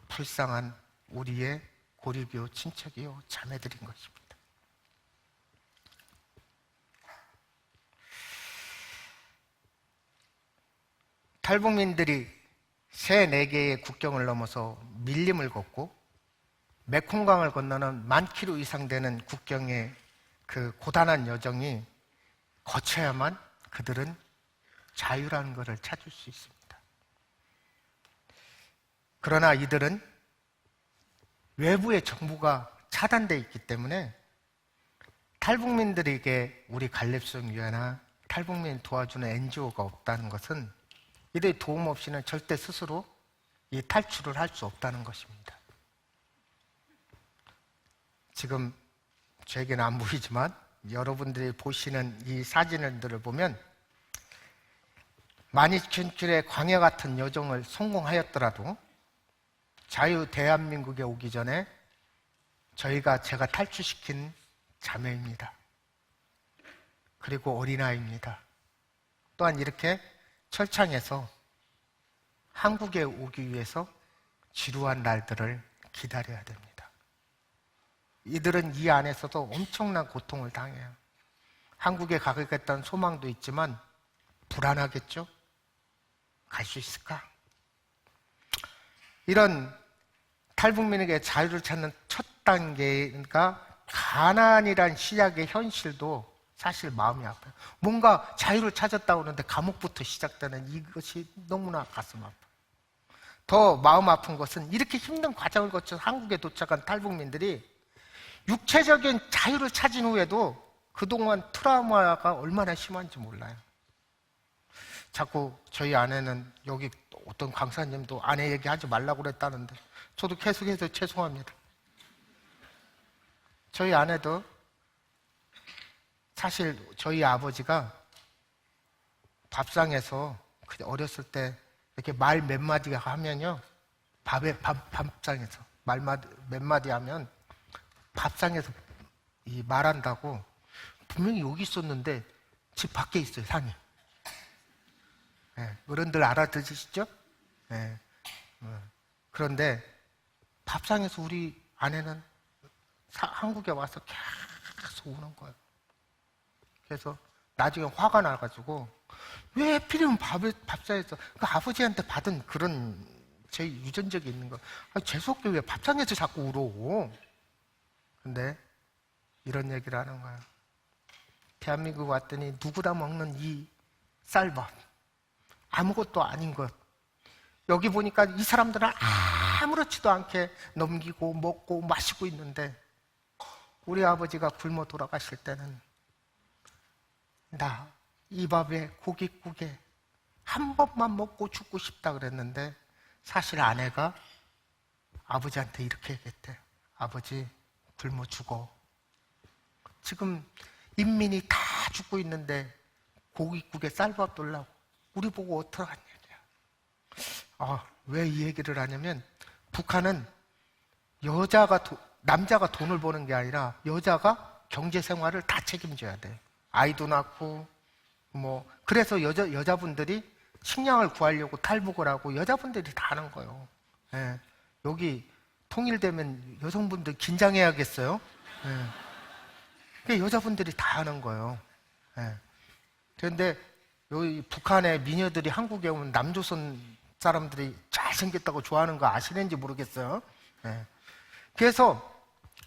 불쌍한 우리의 고립이요 친척이요 자매들인 것입니다. 탈북민들이 3-4개의 국경을 넘어서 밀림을 걷고 메콩강을 건너는 10,000km 이상 되는 국경의 그 고단한 여정이 거쳐야만 그들은 자유라는 것을 찾을 수 있습니다. 그러나 이들은 외부의 정부가 차단되어 있기 때문에 탈북민들에게 우리 갈렙성교회나 탈북민 도와주는 NGO가 없다는 것은 이들의 도움 없이는 절대 스스로 이 탈출을 할 수 없다는 것입니다. 지금 저에게는 안 보이지만 여러분들이 보시는 이 사진들을 보면 만이천킬의 광야 같은 여정을 성공하였더라도 자유 대한민국에 오기 전에 제가 탈출시킨 자매입니다. 그리고 어린아이입니다. 또한 이렇게 철창에서 한국에 오기 위해서 지루한 날들을 기다려야 됩니다. 이들은 이 안에서도 엄청난 고통을 당해요. 한국에 가겠다는 소망도 있지만 불안하겠죠? 갈 수 있을까? 이런 탈북민에게 자유를 찾는 첫 단계가 가난이란 시작의 현실도 사실 마음이 아파요. 뭔가 자유를 찾았다고 하는데 감옥부터 시작되는 이것이 너무나 가슴 아파요. 더 마음 아픈 것은 이렇게 힘든 과정을 거쳐 한국에 도착한 탈북민들이 육체적인 자유를 찾은 후에도 그동안 트라우마가 얼마나 심한지 몰라요. 자꾸 저희 아내는, 여기 어떤 강사님도 아내 얘기하지 말라고 그랬다는데 저도 계속해서 죄송합니다. 저희 아내도 사실 저희 아버지가 밥상에서 어렸을 때 이렇게 말 몇 마디 하면요, 밥상에서 말 몇 마디 하면 밥상에서 말한다고 분명히 여기 있었는데 집 밖에 있어요, 상이. 네, 어른들 알아듣으시죠? 네. 그런데 밥상에서 우리 아내는 한국에 와서 계속 우는 거예요. 그래서 나중에 화가 나가지고 왜 하필이면 밥상에서 그 아버지한테 받은 그런 제 유전적이 있는 거, 재수없게 왜 밥상에서 자꾸 울어? 근데 이런 얘기를 하는 거예요. 대한민국 왔더니 누구나 먹는 이 쌀밥, 아무것도 아닌 것. 여기 보니까 이 사람들은 아무렇지도 않게 넘기고 먹고 마시고 있는데 우리 아버지가 굶어 돌아가실 때는 나 이 밥에 고깃국에 한 번만 먹고 죽고 싶다 그랬는데 사실 아내가 아버지한테 이렇게 얘기했대요. 아버지, 굶어 죽어. 지금 인민이 다 죽고 있는데 고깃국에 쌀밥 돌라고 우리 보고 어떡하냐. 왜 이 얘기를 하냐면 북한은 남자가 돈을 버는 게 아니라 여자가 경제 생활을 다 책임져야 돼. 아이도 낳고 그래서 여자분들이 식량을 구하려고 탈북을 하고 여자분들이 다 하는 거예요. 예. 여기 통일되면 여성분들 긴장해야겠어요. 예. 여자분들이 다 하는 거예요. 예. 그런데 여기 북한의 미녀들이 한국에 오면 남조선 사람들이 잘생겼다고 좋아하는 거 아시는지 모르겠어요. 예. 그래서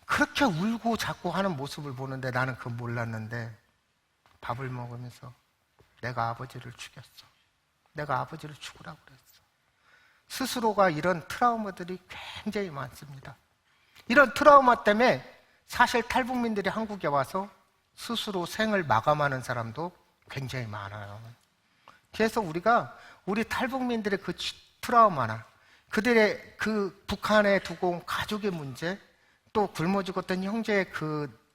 그렇게 울고 자꾸 하는 모습을 보는데 나는 그거 몰랐는데 밥을 먹으면서 내가 아버지를 죽였어. 내가 아버지를 죽으라고 그랬어. 스스로가 이런 트라우마들이 굉장히 많습니다. 이런 트라우마 때문에 사실 탈북민들이 한국에 와서 스스로 생을 마감하는 사람도 굉장히 많아요. 그래서 우리 탈북민들의 그 트라우마나 그들의 그 북한에 두고 온 가족의 문제, 또 굶어 죽었던 형제의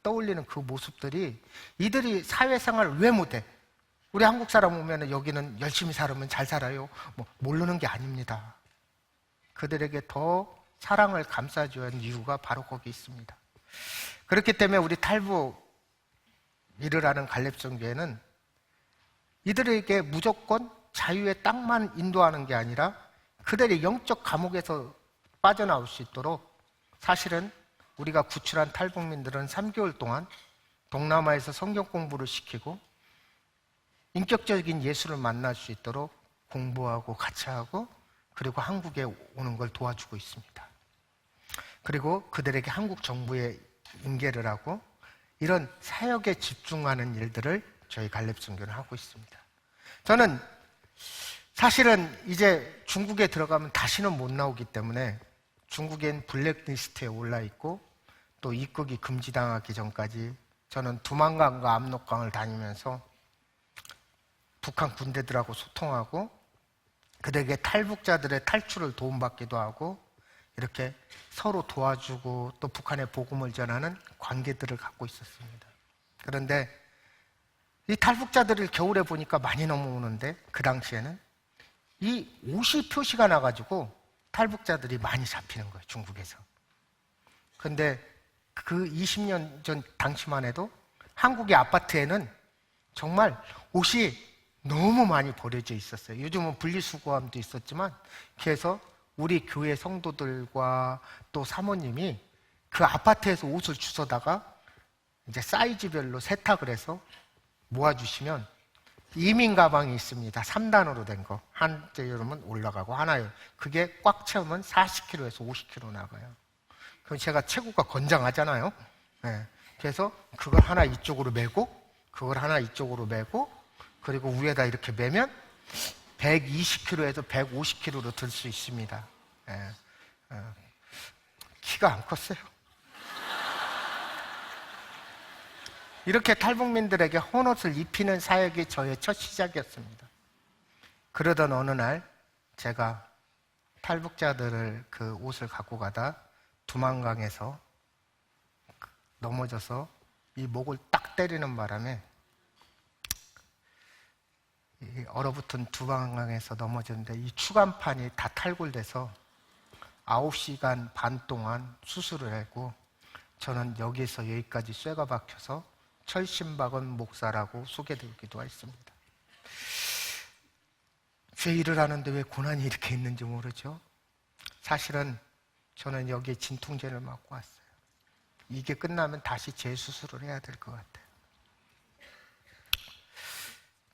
떠올리는 그 모습들이 이들이 사회생활을 왜 못해? 우리 한국 사람 오면 여기는 열심히 살으면 잘 살아요. 모르는 게 아닙니다. 그들에게 더 사랑을 감싸줘야 하는 이유가 바로 거기 있습니다. 그렇기 때문에 우리 탈북 이르라는 갈렙선교회는 이들에게 무조건 자유의 땅만 인도하는 게 아니라 그들의 영적 감옥에서 빠져나올 수 있도록, 사실은 우리가 구출한 탈북민들은 3개월 동안 동남아에서 성경 공부를 시키고 인격적인 예수를 만날 수 있도록 공부하고 같이 하고, 그리고 한국에 오는 걸 도와주고 있습니다. 그리고 그들에게 한국 정부에 인계를 하고 이런 사역에 집중하는 일들을 저희 갈렙선교는 하고 있습니다. 저는 사실은 이제 중국에 들어가면 다시는 못 나오기 때문에 중국엔 블랙리스트에 올라 있고 또 입국이 금지당하기 전까지 저는 두만강과 압록강을 다니면서 북한 군대들하고 소통하고 그들에게 탈북자들의 탈출을 도움받기도 하고 이렇게 서로 도와주고 또 북한의 복음을 전하는 관계들을 갖고 있었습니다. 그런데 이 탈북자들을 겨울에 보니까 많이 넘어오는데 그 당시에는 이 옷이 표시가 나가지고 탈북자들이 많이 잡히는 거예요, 중국에서. 근데 그 20년 전 당시만 해도 한국의 아파트에는 정말 옷이 너무 많이 버려져 있었어요. 요즘은 분리수거함도 있었지만, 그래서 우리 교회 성도들과 또 사모님이 그 아파트에서 옷을 주워다가 이제 사이즈별로 세탁을 해서 모아주시면 이민 가방이 있습니다. 3단으로 된 거. 한째 여름은 올라가고 하나요. 그게 꽉 채우면 40kg에서 50kg 나가요. 그럼 제가 체구가 건장하잖아요. 네. 그래서 그걸 하나 이쪽으로 메고 그걸 하나 이쪽으로 메고 그리고 위에다 이렇게 매면 120kg에서 150kg로 들 수 있습니다. 네. 키가 안 컸어요. 이렇게 탈북민들에게 헌옷을 입히는 사역이 저의 첫 시작이었습니다. 그러던 어느 날 제가 탈북자들을 그 옷을 갖고 가다 두만강에서 넘어져서 이 목을 딱 때리는 바람에 이 얼어붙은 두만강에서 넘어졌는데 이 추간판이 다 탈골돼서 9시간 반 동안 수술을 했고 저는 여기서 여기까지 쇠가 박혀서 철심박은 목사라고 소개되기도 했습니다. 죄 일을 하는데 왜 고난이 이렇게 있는지 모르죠? 사실은 저는 여기에 진통제를 맞고 왔어요. 이게 끝나면 다시 재수술을 해야 될 것 같아요.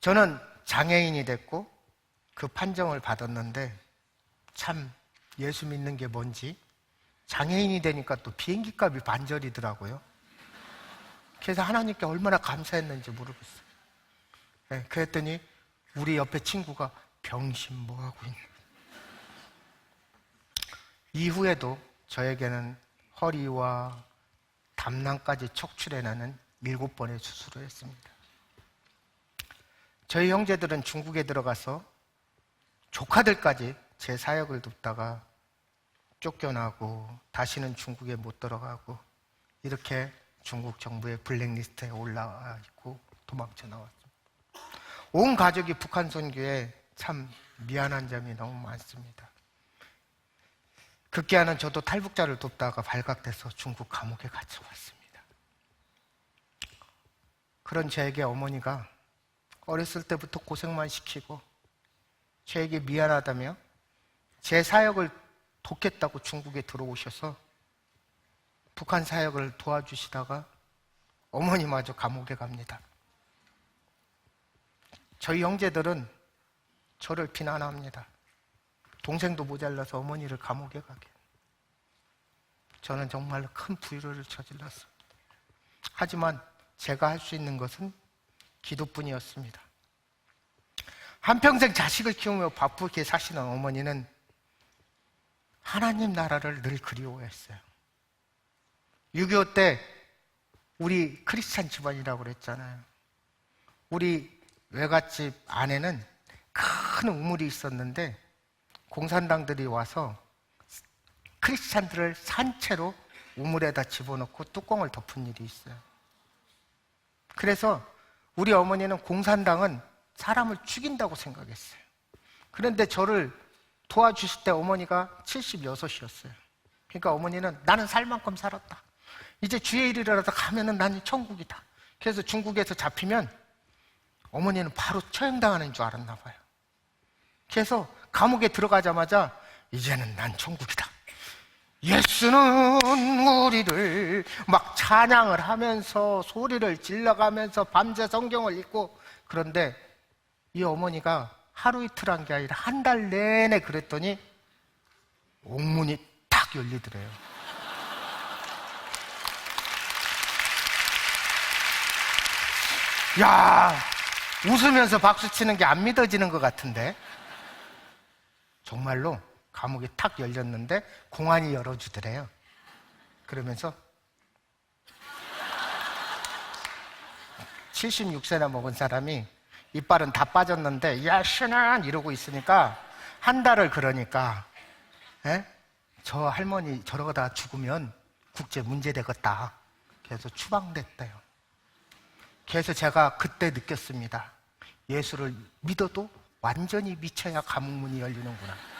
저는 장애인이 됐고 그 판정을 받았는데 참 예수 믿는 게 뭔지 장애인이 되니까 또 비행기 값이 반절이더라고요. 그래서 하나님께 얼마나 감사했는지 모르겠어요. 네, 그랬더니 우리 옆에 친구가 병신 뭐하고 있는 이후에도 저에게는 허리와 담낭까지 척출해내는 7번의 수술을 했습니다. 저희 형제들은 중국에 들어가서 조카들까지 제 사역을 돕다가 쫓겨나고 다시는 중국에 못 들어가고 이렇게 중국 정부의 블랙리스트에 올라와 있고 도망쳐 나왔습니다. 온 가족이 북한 선교에 참 미안한 점이 너무 많습니다. 급기야는 저도 탈북자를 돕다가 발각돼서 중국 감옥에 갇혀왔습니다. 그런 저에게 어머니가 어렸을 때부터 고생만 시키고 저에게 미안하다며 제 사역을 돕겠다고 중국에 들어오셔서 북한 사역을 도와주시다가 어머니마저 감옥에 갑니다. 저희 형제들은 저를 비난합니다. 동생도 모자라서 어머니를 감옥에 가게. 저는 정말로 큰 불효를 저질렀습니다. 하지만 제가 할 수 있는 것은 기도뿐이었습니다. 한평생 자식을 키우며 바쁘게 사시는 어머니는 하나님 나라를 늘 그리워했어요. 6.25 때 우리 크리스찬 집안이라고 그랬잖아요. 우리 외갓집 안에는 큰 우물이 있었는데 공산당들이 와서 크리스찬들을 산채로 우물에다 집어넣고 뚜껑을 덮은 일이 있어요. 그래서 우리 어머니는 공산당은 사람을 죽인다고 생각했어요. 그런데 저를 도와주실 때 어머니가 76이었어요. 그러니까 어머니는 나는 살 만큼 살았다. 이제 주의 일이라도 가면은 난 천국이다. 그래서 중국에서 잡히면 어머니는 바로 처형당하는 줄 알았나 봐요. 그래서 감옥에 들어가자마자 이제는 난 천국이다. 예수는 우리를 막 찬양을 하면서 소리를 질러가면서 밤새 성경을 읽고, 그런데 이 어머니가 하루 이틀 한 게 아니라 한 달 내내 그랬더니 옥문이 탁 열리더래요. 야, 웃으면서 박수 치는 게 안 믿어지는 것 같은데, 정말로 감옥이 탁 열렸는데 공안이 열어주더래요. 그러면서 76세나 먹은 사람이 이빨은 다 빠졌는데 예수는 이러고 있으니까 한 달을 그러니까 저 할머니 저러다 죽으면 국제 문제 되겠다. 그래서 추방됐대요. 그래서 제가 그때 느꼈습니다. 예수를 믿어도 완전히 미쳐야 감옥문이 열리는구나.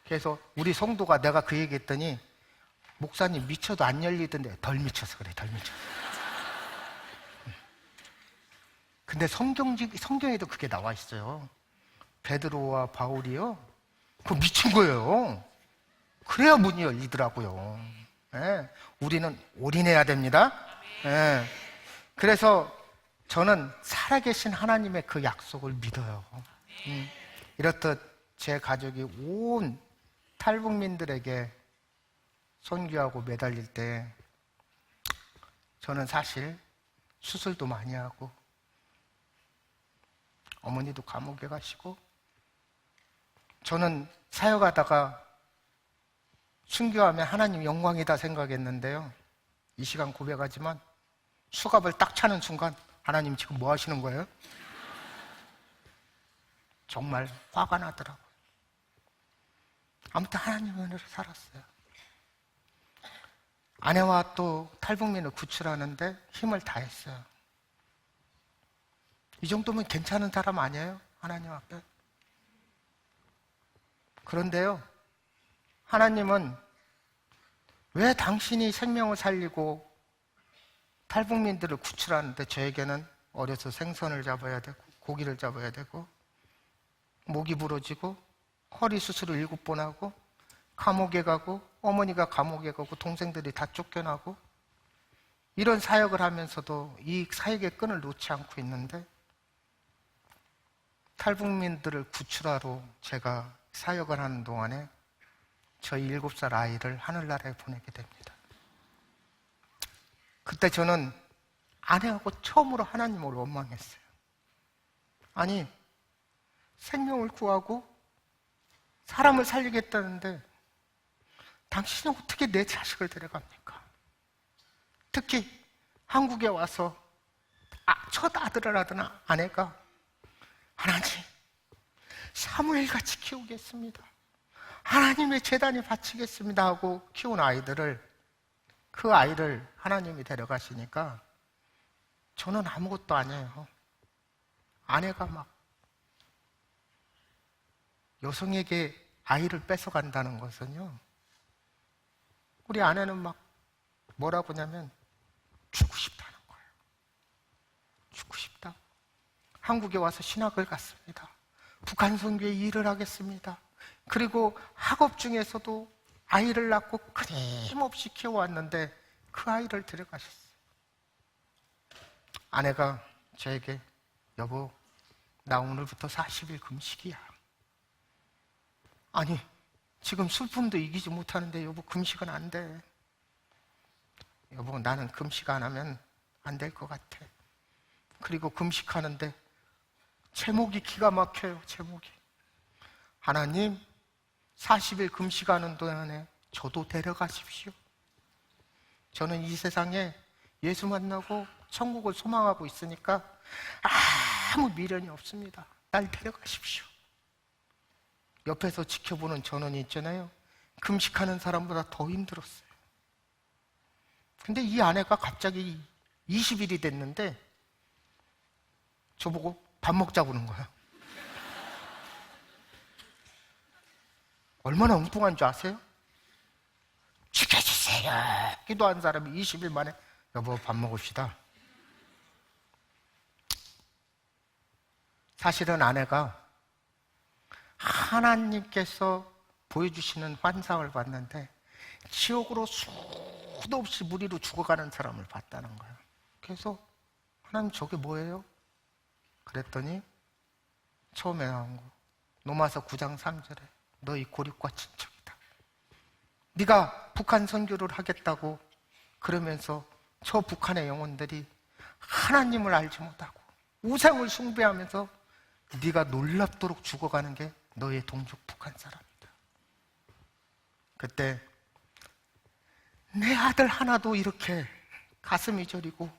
그래서 우리 성도가 내가 그 얘기했더니 목사님 미쳐도 안 열리던데 덜 미쳐서 그래, 덜 미쳐서. 근데 성경에도 그게 나와 있어요. 베드로와 바울이요, 그거 미친 거예요. 그래야 문이 열리더라고요. 예, 우리는 올인해야 됩니다. 예, 그래서 저는 살아계신 하나님의 그 약속을 믿어요. 이렇듯 제 가족이 온 탈북민들에게 선교하고 매달릴 때 저는 사실 수술도 많이 하고 어머니도 감옥에 가시고, 저는 사역하다가 순교하면 하나님 영광이다 생각했는데요, 이 시간 고백하지만 수갑을 딱 차는 순간 하나님 지금 뭐 하시는 거예요? 정말 화가 나더라고요. 아무튼 하나님 은혜로 살았어요. 아내와 또 탈북민을 구출하는데 힘을 다했어요. 이 정도면 괜찮은 사람 아니에요? 하나님 앞에. 그런데요, 하나님은 왜 당신이 생명을 살리고 탈북민들을 구출하는데 저에게는 어려서 생선을 잡아야 되고 고기를 잡아야 되고 목이 부러지고 허리 수술을 7번 하고 감옥에 가고 어머니가 감옥에 가고 동생들이 다 쫓겨나고 이런 사역을 하면서도 이 사역의 끈을 놓지 않고 있는데, 탈북민들을 구출하러 제가 사역을 하는 동안에 저희 7살 아이를 하늘나라에 보내게 됩니다. 그때 저는 아내하고 처음으로 하나님을 원망했어요. 아니, 생명을 구하고 사람을 살리겠다는데 당신이 어떻게 내 자식을 데려갑니까? 특히 한국에 와서 첫 아들을 하던 아내가 하나님, 사무엘같이 키우겠습니다, 하나님의 제단에 바치겠습니다 하고 키운 아이들을, 그 아이를 하나님이 데려가시니까 저는 아무것도 아니에요. 아내가 막 여성에게 아이를 뺏어간다는 것은요, 우리 아내는 막 뭐라고 하냐면 죽고 싶다는 거예요. 죽고 싶다. 한국에 와서 신학을 갔습니다. 북한 선교에 일을 하겠습니다. 그리고 학업 중에서도 아이를 낳고 끊임없이 키워왔는데 그 아이를 데려가셨어요. 아내가 저에게 여보, 나 오늘부터 40일 금식이야. 아니, 지금 슬픔도 이기지 못하는데 여보 금식은 안 돼. 여보, 나는 금식 안 하면 안 될 것 같아. 그리고 금식하는데 제목이 기가 막혀요. 제목이 하나님, 40일 금식하는 동안에 저도 데려가십시오. 저는 이 세상에 예수 만나고 천국을 소망하고 있으니까 아무 미련이 없습니다. 날 데려가십시오. 옆에서 지켜보는 저는 있잖아요, 금식하는 사람보다 더 힘들었어요. 근데 이 아내가 갑자기 20일이 됐는데 저보고 밥 먹자고 그러는 거야. 얼마나 엉뚱한 줄 아세요? 죽여주세요. 기도한 사람이 20일 만에 여보 밥 먹읍시다. 사실은 아내가 하나님께서 보여주시는 환상을 봤는데 지옥으로 수도 없이 무리로 죽어가는 사람을 봤다는 거예요. 그래서 하나님 저게 뭐예요? 그랬더니 처음에 나온 거 로마서 9장 3절에 너희 고립과 친척이다. 네가 북한 선교를 하겠다고 그러면서 저 북한의 영혼들이 하나님을 알지 못하고 우상을 숭배하면서 네가 놀랍도록 죽어가는 게 너의 동족 북한 사람이다. 그때 내 아들 하나도 이렇게 가슴이 저리고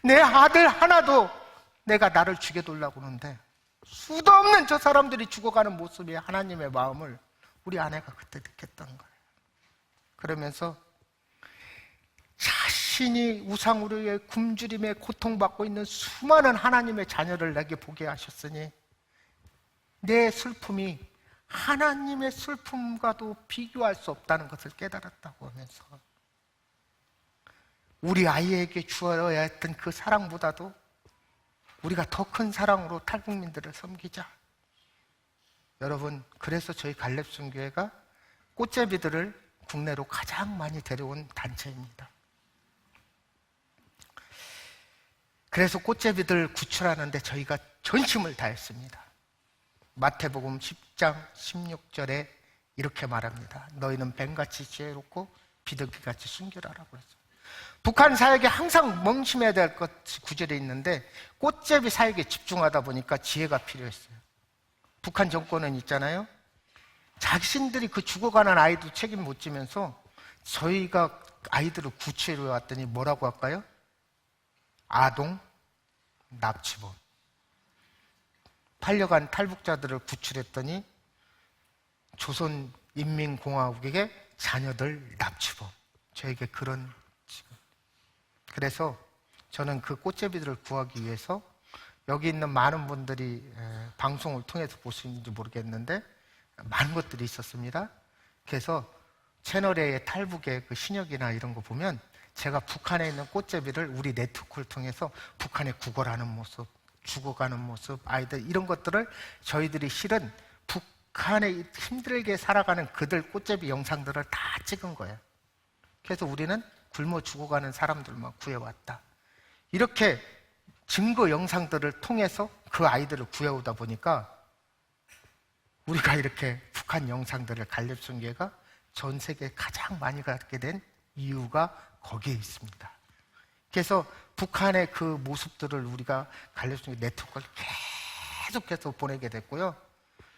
내 아들 하나도 내가 나를 죽여달라고 하는데 수도 없는 저 사람들이 죽어가는 모습이 하나님의 마음을 우리 아내가 그때 느꼈던 거예요. 그러면서 자신이 우상으로 의 굶주림에 고통받고 있는 수많은 하나님의 자녀를 내게 보게 하셨으니 내 슬픔이 하나님의 슬픔과도 비교할 수 없다는 것을 깨달았다고 하면서 우리 아이에게 주어야 했던 그 사랑보다도 우리가 더 큰 사랑으로 탈북민들을 섬기자. 여러분, 그래서 저희 갈렙순교회가 꽃제비들을 국내로 가장 많이 데려온 단체입니다. 그래서 꽃제비들 구출하는데 저희가 전심을 다했습니다. 마태복음 10장 16절에 이렇게 말합니다. 너희는 뱀같이 지혜롭고 비둘기같이 순결하라고 했어요. 북한 사역에 항상 멍심해야 될 것이 구절에 있는데 꽃제비 사역에 집중하다 보니까 지혜가 필요했어요. 북한 정권은 있잖아요. 자신들이 그 죽어가는 아이도 책임 못 지면서 저희가 아이들을 구출해 왔더니 뭐라고 할까요? 아동 납치범. 팔려간 탈북자들을 구출했더니 조선인민공화국에게 자녀들 납치범. 저에게 그런 지금. 그래서 저는 그 꽃제비들을 구하기 위해서 여기 있는 많은 분들이 방송을 통해서 보시는지 모르겠는데 많은 것들이 있었습니다. 그래서 채널A의 탈북의 그 신역이나 이런 거 보면 제가 북한에 있는 꽃제비를 우리 네트워크를 통해서 북한에 구걸하는 모습, 죽어가는 모습, 아이들 이런 것들을 저희들이 실은 북한에 힘들게 살아가는 그들 꽃제비 영상들을 다 찍은 거예요. 그래서 우리는 굶어 죽어가는 사람들만 구해왔다. 이렇게 증거 영상들을 통해서 그 아이들을 구해오다 보니까 우리가 이렇게 북한 영상들을 갈렙순교회가 전 세계에 가장 많이 갖게 된 이유가 거기에 있습니다. 그래서 북한의 그 모습들을 우리가 갈렙순교회 네트워크를 계속해서 보내게 됐고요.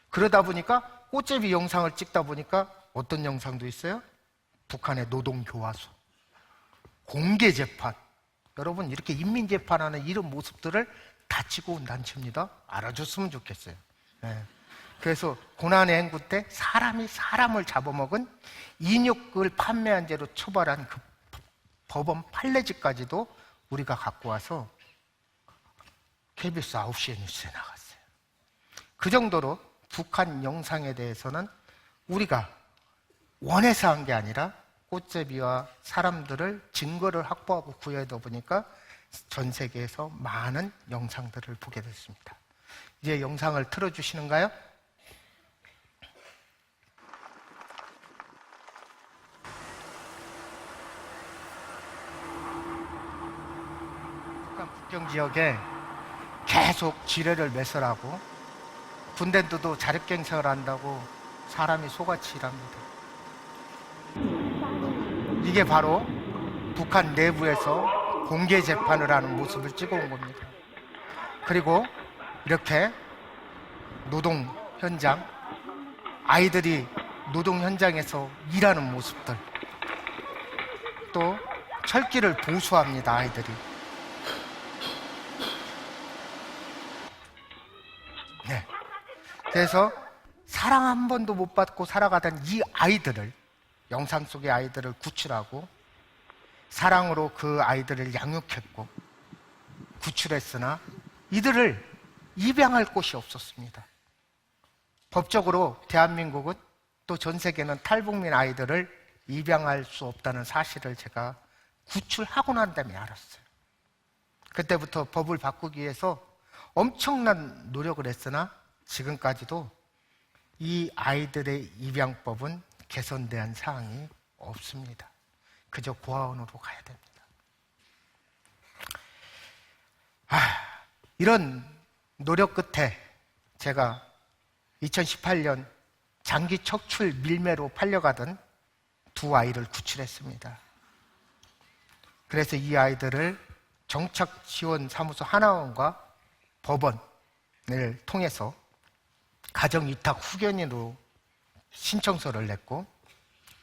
그러다 보니까 꽃제비 영상을 찍다 보니까 어떤 영상도 있어요? 북한의 노동교화소, 공개재판. 여러분 이렇게 인민재판하는 이런 모습들을 다 찍어 온 단체입니다. 알아줬으면 좋겠어요. 네. 그래서 고난의 행구 때 사람이 사람을 잡아먹은 인육을 판매한 죄로 처벌한 그 법원 판례지까지도 우리가 갖고 와서 KBS 9시에 뉴스에 나갔어요. 그 정도로 북한 영상에 대해서는 우리가 원해서 한 게 아니라 꽃제비와 사람들을 증거를 확보하고 구해다 보니까 전 세계에서 많은 영상들을 보게 됐습니다. 이제 영상을 틀어주시는가요? 북한 국경 지역에 계속 지뢰를 매설하고 군대들도 자력갱생을 한다고 사람이 소같이 일합니다. 이게 바로 북한 내부에서 공개 재판을 하는 모습을 찍어온 겁니다. 그리고 이렇게 노동 현장, 아이들이 노동 현장에서 일하는 모습들, 또 철기를 보수합니다, 아이들이. 네. 그래서 사랑 한 번도 못 받고 살아가던 이 아이들을, 영상 속의 아이들을 구출하고 사랑으로 그 아이들을 양육했고 구출했으나 이들을 입양할 곳이 없었습니다. 법적으로 대한민국은 또 전 세계는 탈북민 아이들을 입양할 수 없다는 사실을 제가 구출하고 난 다음에 알았어요. 그때부터 법을 바꾸기 위해서 엄청난 노력을 했으나 지금까지도 이 아이들의 입양법은 개선된 사항이 없습니다. 그저 고아원으로 가야 됩니다. 이런 노력 끝에 제가 2018년 장기 척출 밀매로 팔려가던 두 아이를 구출했습니다. 그래서 이 아이들을 정착지원사무소 하나원과 법원을 통해서 가정위탁 후견인으로 신청서를 냈고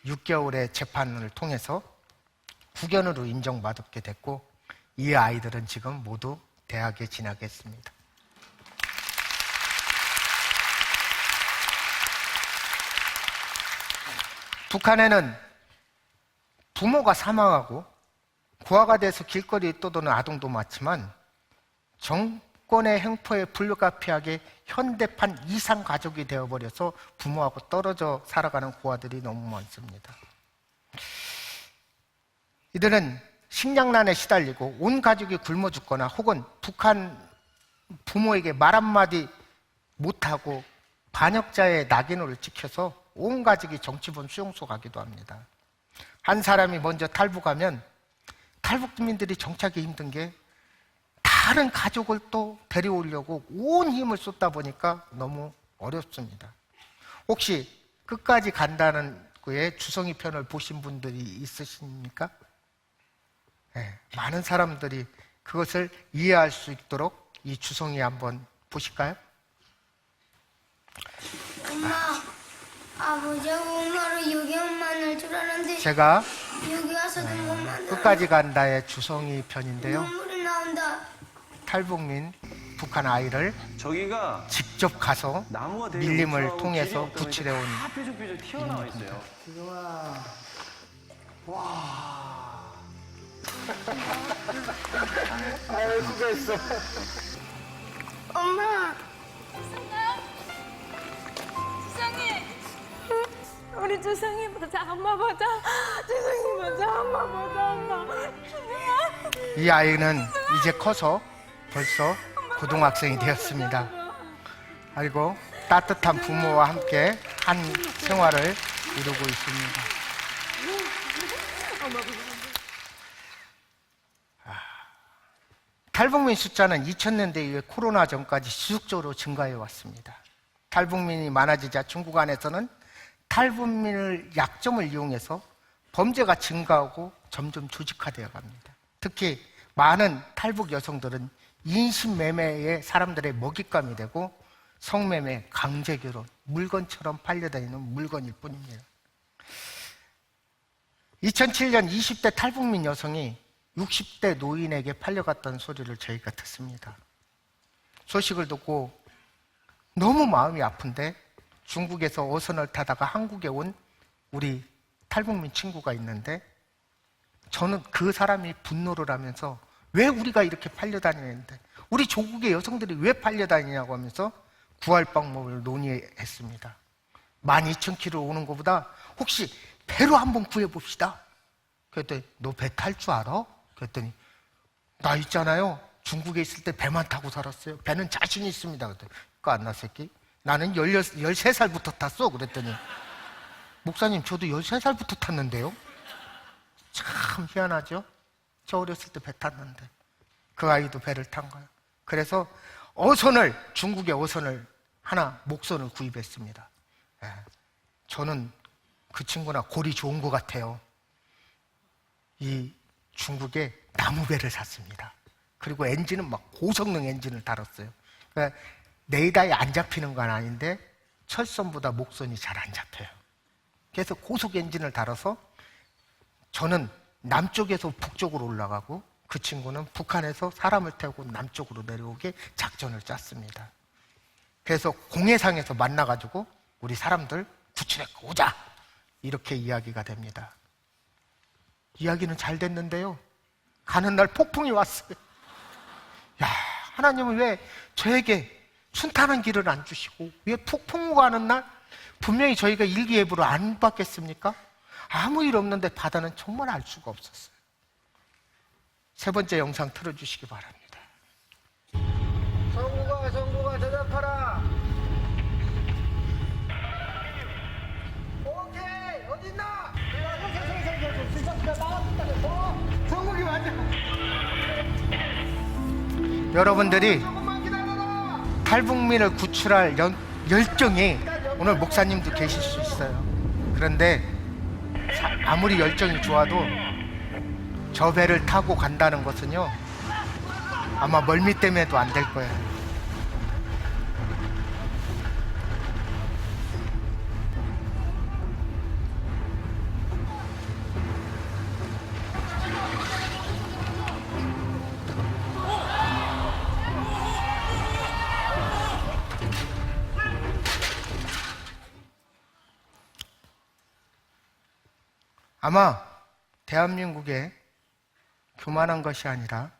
6개월의 재판을 통해서 후견으로 인정받게 됐고 이 아이들은 지금 모두 대학에 진학했습니다. 북한에는 부모가 사망하고 고아가 돼서 길거리에 떠도는 아동도 많지만 정권의 횡포에 불가피하게 현대판 이상 가족이 되어버려서 부모하고 떨어져 살아가는 고아들이 너무 많습니다. 이들은 식량난에 시달리고 온 가족이 굶어 죽거나 혹은 북한 부모에게 말 한마디 못하고 반역자의 낙인으로 찍혀서 온 가족이 정치범 수용소 가기도 합니다. 한 사람이 먼저 탈북하면 탈북민들이 정착이 힘든 게 다른 가족을 또 데려오려고 온 힘을 쏟다 보니까 너무 어렵습니다. 혹시 끝까지 간다는 거에 주성이 편을 보신 분들이 있으십니까? 네, 많은 사람들이 그것을 이해할 수 있도록 이 주성이 한번 보실까요? 엄마, 아버지하고 엄마를 여기 만날 줄 알았는데 제가 여기 와서도 못 만나. 끝까지 간다의 주성이 편인데요. 눈물이 나온다. 탈북민 북한 아이를 저기가 직접 가서 나무가 되게 밀림을 우수하고 통해서 길이 없다 보니까 구출해온 다 뾰족뾰족 튀어나와 있어요. 엄마, 주성이, 우리 주성이 보자, 엄마 보자, 주성이 보자, 엄마 보자, 엄마. 이 아이는 이제 커서 벌써 고등학생이 되었습니다. 그리고 따뜻한 부모와 함께 한 생활을 이루고 있습니다. 탈북민 숫자는 2000년대 이후에 코로나 전까지 지속적으로 증가해 왔습니다. 탈북민이 많아지자 중국 안에서는 탈북민을 약점을 이용해서 범죄가 증가하고 점점 조직화되어 갑니다. 특히 많은 탈북 여성들은 인신매매에 사람들의 먹잇감이 되고 성매매, 강제결혼, 물건처럼 팔려다니는 물건일 뿐입니다. 2007년 20대 탈북민 여성이 60대 노인에게 팔려갔다는 소리를 저희가 듣습니다. 소식을 듣고 너무 마음이 아픈데 중국에서 어선을 타다가 한국에 온 우리 탈북민 친구가 있는데 저는 그 사람이 분노를 하면서 왜 우리가 이렇게 팔려다니는데 우리 조국의 여성들이 왜 팔려다니냐고 하면서 구할 방법을 논의했습니다. 12,000km 오는 것보다 혹시 배로 한번 구해봅시다. 그랬더니 너 배 탈 줄 알아? 그랬더니 나 있잖아요. 중국에 있을 때 배만 타고 살았어요. 배는 자신이 있습니다. 그랬더니 깐나 새끼. 나는 13살부터 탔어. 그랬더니 목사님 저도 13살부터 탔는데요. 참 희한하죠? 저 어렸을 때 배 탔는데 그 아이도 배를 탄 거예요. 그래서 중국의 어선을 하나 목선을 구입했습니다. 저는 그 친구나 골이 좋은 것 같아요. 이 중국에 나무배를 샀습니다. 그리고 엔진은 막 고성능 엔진을 달았어요. 그러니까 레이더에 안 잡히는 건 아닌데 철선보다 목선이 잘 안 잡혀요. 그래서 고속 엔진을 달아서 저는 남쪽에서 북쪽으로 올라가고 그 친구는 북한에서 사람을 태우고 남쪽으로 내려오게 작전을 짰습니다. 그래서 공해상에서 만나가지고 우리 사람들 구출해 오자 이렇게 이야기가 됩니다. 이야기는 잘 됐는데요. 가는 날 폭풍이 왔어요. 야, 하나님은 왜 저에게 순탄한 길을 안 주시고 왜 폭풍우가 하는 날 분명히 저희가 일기예보를 안 받겠습니까? 아무 일 없는데 바다는 정말 알 수가 없었어요. 세 번째 영상 틀어주시기 바랍니다. 성구가 대답하라. 오케이 어딨나? 성국이 맞아. 여러분들이 조금만 기다려라. 탈북민을 구출할 열정이 오늘 목사님도 계실 수 있어요. 그런데 아무리 열정이 좋아도 저 배를 타고 간다는 것은요, 아마 멀미 때문에도 안 될 거예요. 아마 대한민국에 교만한 것이 아니라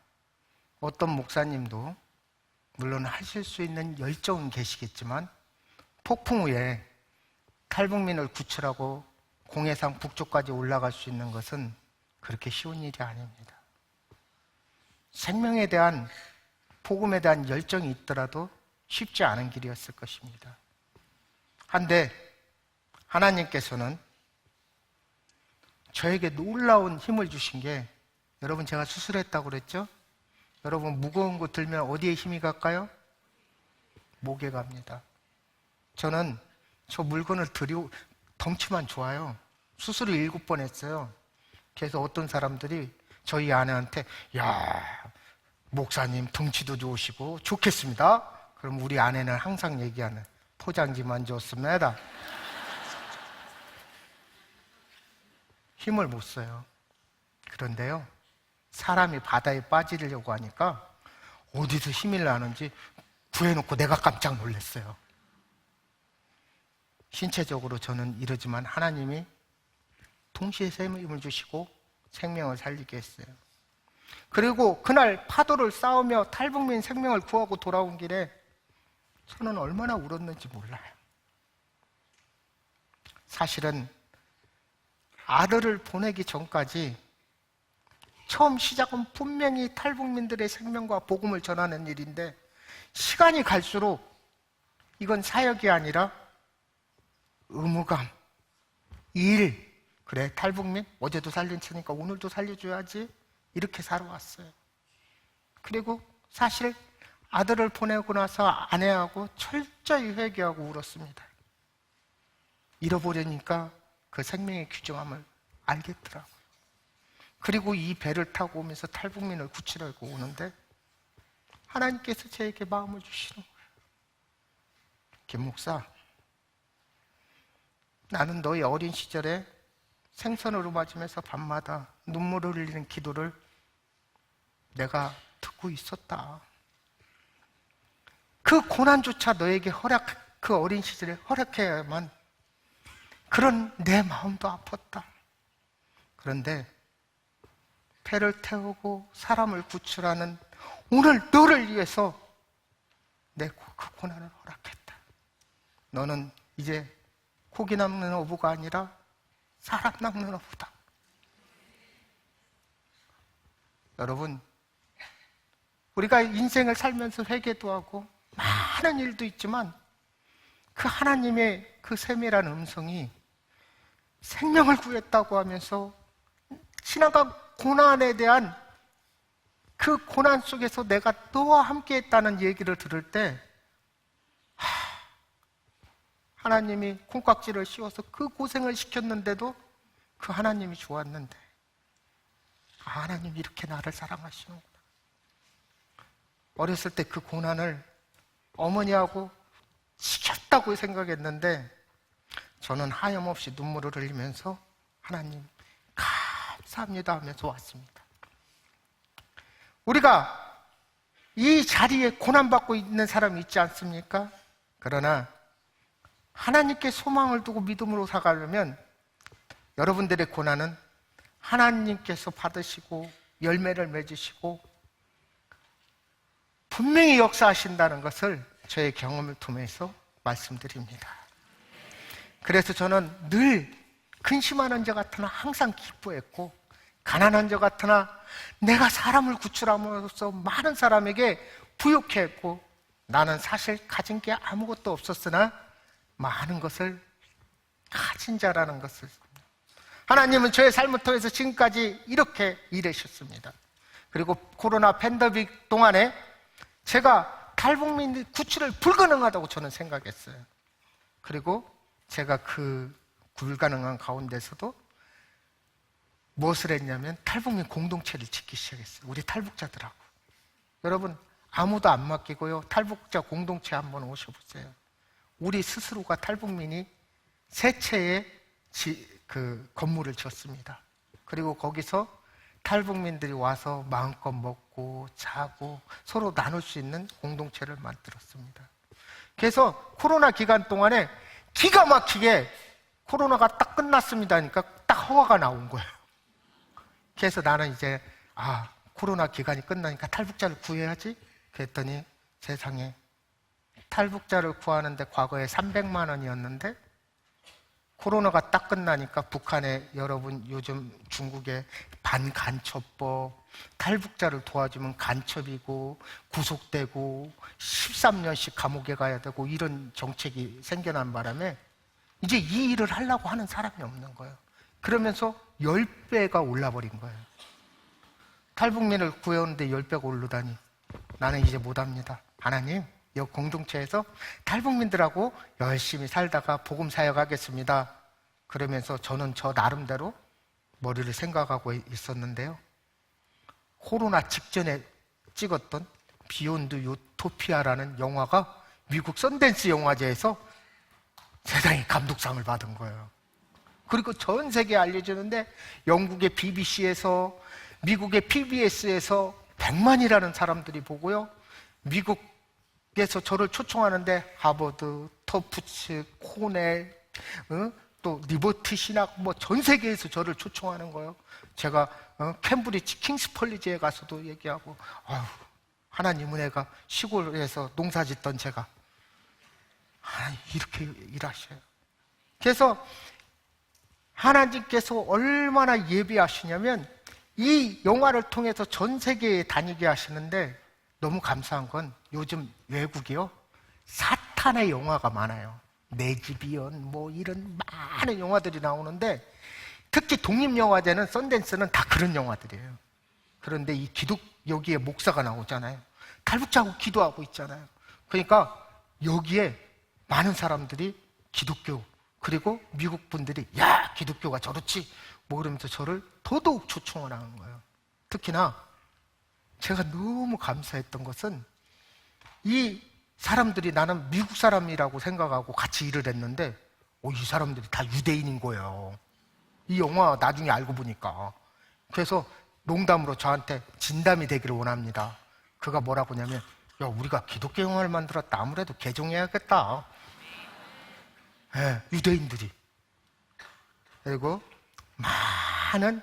어떤 목사님도 물론 하실 수 있는 열정은 계시겠지만 폭풍 후에 탈북민을 구출하고 공해상 북쪽까지 올라갈 수 있는 것은 그렇게 쉬운 일이 아닙니다. 생명에 대한, 복음에 대한 열정이 있더라도 쉽지 않은 길이었을 것입니다. 한데 하나님께서는 저에게 놀라운 힘을 주신 게, 여러분 제가 수술했다고 그랬죠? 여러분 무거운 거 들면 어디에 힘이 갈까요? 목에 갑니다. 저는 저 물건을 들이고 덩치만 좋아요. 수술을 7번 했어요. 그래서 어떤 사람들이 저희 아내한테 야, 목사님 덩치도 좋으시고 좋겠습니다. 그럼 우리 아내는 항상 얘기하는 포장지만 좋습니다. 힘을 못 써요. 그런데요, 사람이 바다에 빠지려고 하니까 어디서 힘이 나는지 구해놓고 내가 깜짝 놀랐어요. 신체적으로 저는 이러지만 하나님이 동시에 힘을 주시고 생명을 살리게 했어요. 그리고 그날 파도를 싸우며 탈북민 생명을 구하고 돌아온 길에 저는 얼마나 울었는지 몰라요. 사실은 아들을 보내기 전까지 처음 시작은 분명히 탈북민들의 생명과 복음을 전하는 일인데, 시간이 갈수록 이건 사역이 아니라 의무감, 일. 그래, 탈북민 어제도 살렸으니까 오늘도 살려줘야지, 이렇게 살아왔어요. 그리고 사실 아들을 보내고 나서 아내하고 철저히 회개하고 울었습니다. 잃어버리니까 그 생명의 귀중함을 알겠더라고요. 그리고 이 배를 타고 오면서 탈북민을 구출하고 오는데 하나님께서 저에게 마음을 주시는 거예요. 김 목사, 나는 너의 어린 시절에 생선으로 맞으면서 밤마다 눈물을 흘리는 기도를 내가 듣고 있었다. 그 고난조차 너에게 그 어린 시절에 허락해야만, 그런 내 마음도 아팠다. 그런데 배를 태우고 사람을 구출하는 오늘 너를 위해서 내 그 고난을 허락했다. 너는 이제 고기 낚는 어부가 아니라 사람 낚는 어부다. 여러분, 우리가 인생을 살면서 회개도 하고 많은 일도 있지만 그 하나님의 그 세밀한 음성이 생명을 구했다고 하면서 지나간 고난에 대한 그 고난 속에서 내가 너와 함께 했다는 얘기를 들을 때, 하나님이 콩깍지를 씌워서 그 고생을 시켰는데도 그 하나님이 좋았는데, 하나님이 이렇게 나를 사랑하시는구나. 어렸을 때 그 고난을 어머니하고 시켰다고 생각했는데 저는 하염없이 눈물을 흘리면서 하나님 감사합니다 하면서 왔습니다. 우리가 이 자리에 고난받고 있는 사람이 있지 않습니까? 그러나 하나님께 소망을 두고 믿음으로 살아가려면 여러분들의 고난은 하나님께서 받으시고 열매를 맺으시고 분명히 역사하신다는 것을 저의 경험을 통해서 말씀드립니다. 그래서 저는 늘 근심하는 자 같으나 항상 기뻐했고, 가난한 자 같으나 내가 사람을 구출함으로써 많은 사람에게 부욕해 했고, 나는 사실 가진 게 아무것도 없었으나 많은 것을 가진 자라는 것을, 하나님은 저의 삶을 통해서 지금까지 이렇게 일하셨습니다. 그리고 코로나 팬데믹 동안에 제가 탈북민 구출을 불가능하다고 저는 생각했어요. 그리고 제가 그 불가능한 가운데서도 무엇을 했냐면 탈북민 공동체를 짓기 시작했어요. 우리 탈북자들하고. 여러분, 아무도 안 맡기고요, 탈북자 공동체 한번 오셔보세요. 우리 스스로가 탈북민이 세 채의 건물을 지었습니다. 그리고 거기서 탈북민들이 와서 마음껏 먹고 자고 서로 나눌 수 있는 공동체를 만들었습니다. 그래서 코로나 기간 동안에 기가 막히게 코로나가 딱 끝났습니다 하니까 딱 허가가 나온 거예요. 그래서 나는 이제 코로나 기간이 끝나니까 탈북자를 구해야지 그랬더니 세상에, 탈북자를 구하는데 과거에 300만 원이었는데 코로나가 딱 끝나니까 북한에, 여러분 요즘 중국의 반간첩법, 탈북자를 도와주면 간첩이고 구속되고 13년씩 감옥에 가야 되고 이런 정책이 생겨난 바람에 이제 이 일을 하려고 하는 사람이 없는 거예요. 그러면서 10배가 올라버린 거예요. 탈북민을 구해오는데 10배가 오르다니 나는 이제 못합니다. 하나님, 이 공동체에서 탈북민들하고 열심히 살다가 복음 사역하겠습니다. 그러면서 저는 저 나름대로 머리를 생각하고 있었는데요, 코로나 직전에 찍었던 비욘드 유토피아라는 영화가 미국 선댄스 영화제에서 세상에 감독상을 받은 거예요. 그리고 전 세계에 알려지는데 영국의 BBC에서, 미국의 PBS에서 100만이라는 사람들이 보고요, 미국에서 저를 초청하는데 하버드, 터프츠, 코넬, 또 리버티 신학, 뭐 전 세계에서 저를 초청하는 거예요. 제가 캠브리지 킹스컬리지에 가서도 얘기하고, 하나님 은혜가, 시골에서 농사 짓던 제가 이렇게 일하셔요. 그래서 하나님께서 얼마나 예비하시냐면 이 영화를 통해서 전 세계에 다니게 하시는데, 너무 감사한 건 요즘 외국이요, 사탄의 영화가 많아요. 내지비언 뭐 이런 많은 영화들이 나오는데, 특히 독립영화제는, 썬댄스는 다 그런 영화들이에요. 그런데 여기에 목사가 나오잖아요. 탈북자하고 기도하고 있잖아요. 그러니까 여기에 많은 사람들이 기독교, 그리고 미국 분들이 야, 기독교가 저렇지 뭐 그러면서 저를 더더욱 초청을 하는 거예요. 특히나 제가 너무 감사했던 것은, 이 사람들이 나는 미국 사람이라고 생각하고 같이 일을 했는데 이 사람들이 다 유대인인 거예요. 이 영화 나중에 알고 보니까. 그래서 농담으로 저한테 진담이 되기를 원합니다. 그가 뭐라고 하냐면, 야, 우리가 기독교 영화를 만들었다, 아무래도 개종해야겠다. 네, 유대인들이. 그리고 많은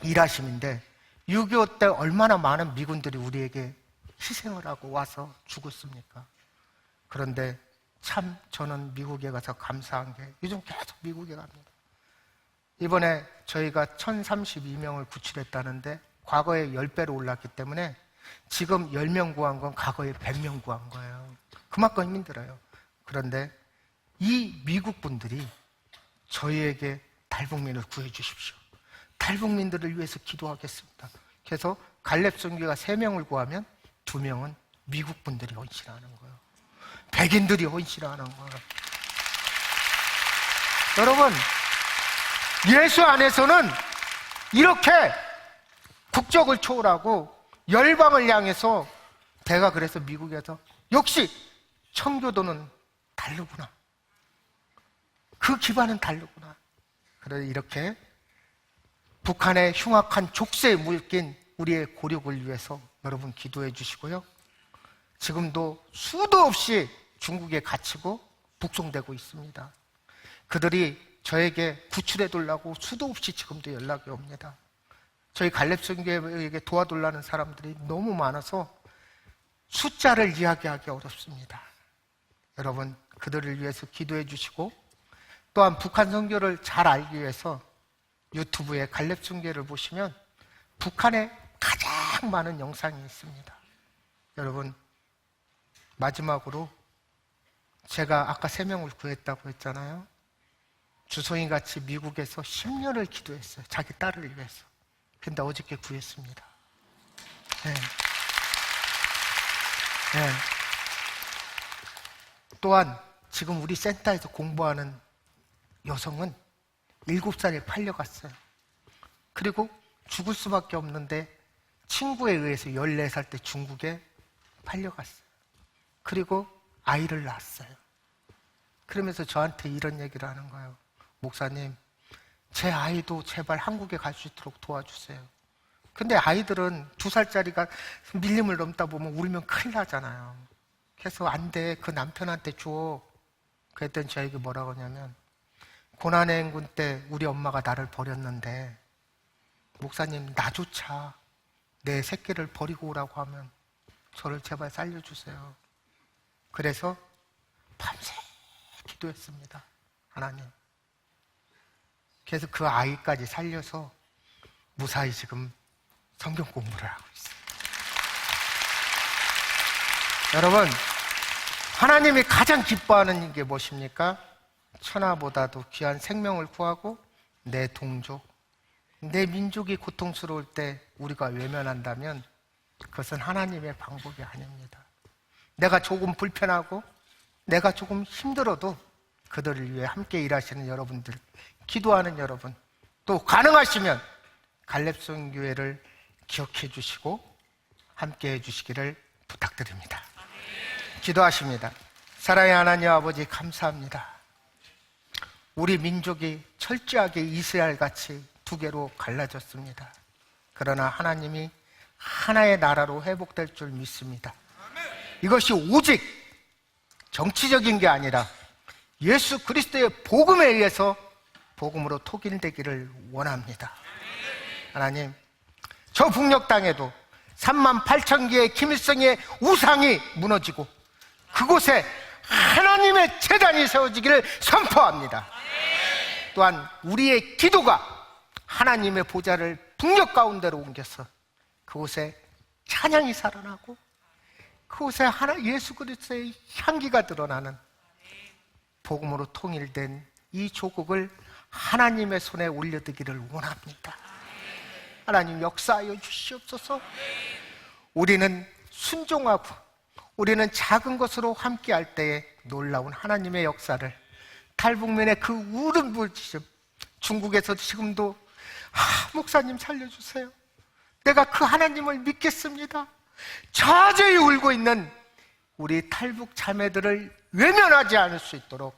일하심인데, 6.25 때 얼마나 많은 미군들이 우리에게 희생을 하고 와서 죽었습니까? 그런데 참 저는 미국에 가서 감사한 게, 요즘 계속 미국에 갑니다. 이번에 저희가 1032명을 구출했다는데 과거에 10배로 올랐기 때문에 지금 10명 구한 건 과거에 100명 구한 거예요. 그만큼 힘들어요. 그런데 이 미국 분들이 저희에게 탈북민을 구해주십시오, 탈북민들을 위해서 기도하겠습니다. 그래서 갈렙 선교가 3명을 구하면 2명은 미국 분들이 헌신하는 거예요. 백인들이 헌신하는 거예요. 여러분, 예수 안에서는 이렇게 국적을 초월하고 열방을 향해서, 내가 그래서 미국에서 역시 청교도는 다르구나, 그 기반은 다르구나. 그래서 이렇게 북한의 흉악한 족쇄에 묶인 우리의 고력을 위해서 여러분 기도해 주시고요, 지금도 수도 없이 중국에 갇히고 북송되고 있습니다. 그들이 저에게 구출해 달라고 수도 없이 지금도 연락이 옵니다. 저희 갈렙 선교회에게 도와달라는 사람들이 너무 많아서 숫자를 이야기하기 어렵습니다. 여러분, 그들을 위해서 기도해 주시고, 또한 북한 선교를 잘 알기 위해서 유튜브에 갈렙 순교를 보시면 북한에 가장 많은 영상이 있습니다. 여러분, 마지막으로 제가 아까 3명을 구했다고 했잖아요. 주성이 같이 미국에서 10년을 기도했어요. 자기 딸을 위해서. 근데 어저께 구했습니다. 네. 네. 또한 지금 우리 센터에서 공부하는 여성은 7살에 팔려갔어요. 그리고 죽을 수밖에 없는데 친구에 의해서 14살 때 중국에 팔려갔어요. 그리고 아이를 낳았어요. 그러면서 저한테 이런 얘기를 하는 거예요. 목사님, 제 아이도 제발 한국에 갈 수 있도록 도와주세요. 근데 아이들은 2살짜리가 밀림을 넘다 보면 울면 큰일 나잖아요. 그래서 안 돼, 그 남편한테 줘. 그랬더니 저에게 뭐라고 하냐면, 고난의 행군 때 우리 엄마가 나를 버렸는데 목사님, 나조차 내 새끼를 버리고 오라고 하면 저를 제발 살려주세요. 그래서 밤새 기도했습니다. 하나님. 그래서 그 아이까지 살려서 무사히 지금 성경 공부를 하고 있어요. 여러분, 하나님이 가장 기뻐하는 게 무엇입니까? 천하보다도 귀한 생명을 구하고 내 동족, 내 민족이 고통스러울 때 우리가 외면한다면 그것은 하나님의 방법이 아닙니다. 내가 조금 불편하고 내가 조금 힘들어도 그들을 위해 함께 일하시는 여러분들, 기도하는 여러분, 또 가능하시면 갈렙성교회를 기억해 주시고 함께 해 주시기를 부탁드립니다. 기도하십니다. 사랑의 하나님 아버지, 감사합니다. 우리 민족이 철저하게 이스라엘같이 2개로 갈라졌습니다. 그러나 하나님이 하나의 나라로 회복될 줄 믿습니다. 이것이 오직 정치적인 게 아니라 예수 그리스도의 복음에 의해서 복음으로 통일되기를 원합니다. 하나님, 저 북녘 땅에도 38,000개의 김일성의 우상이 무너지고 그곳에 하나님의 제단이 세워지기를 선포합니다. 또한 우리의 기도가 하나님의 보좌를 북녘 가운데로 옮겨서 그곳에 찬양이 살아나고 그곳에 예수 그리스도의 향기가 드러나는 복음으로 통일된 이 조국을 하나님의 손에 올려드기를 원합니다. 하나님, 역사하여 주시옵소서. 우리는 순종하고 우리는 작은 것으로 함께할 때에 놀라운 하나님의 역사를, 탈북민의 그 울음 부르짖음, 중국에서 지금도 목사님 살려주세요, 내가 그 하나님을 믿겠습니다, 자제히 울고 있는 우리 탈북 자매들을 외면하지 않을 수 있도록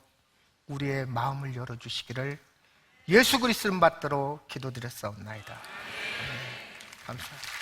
우리의 마음을 열어주시기를 예수 그리스도를 받들어 기도드렸사옵나이다. 감사합니다.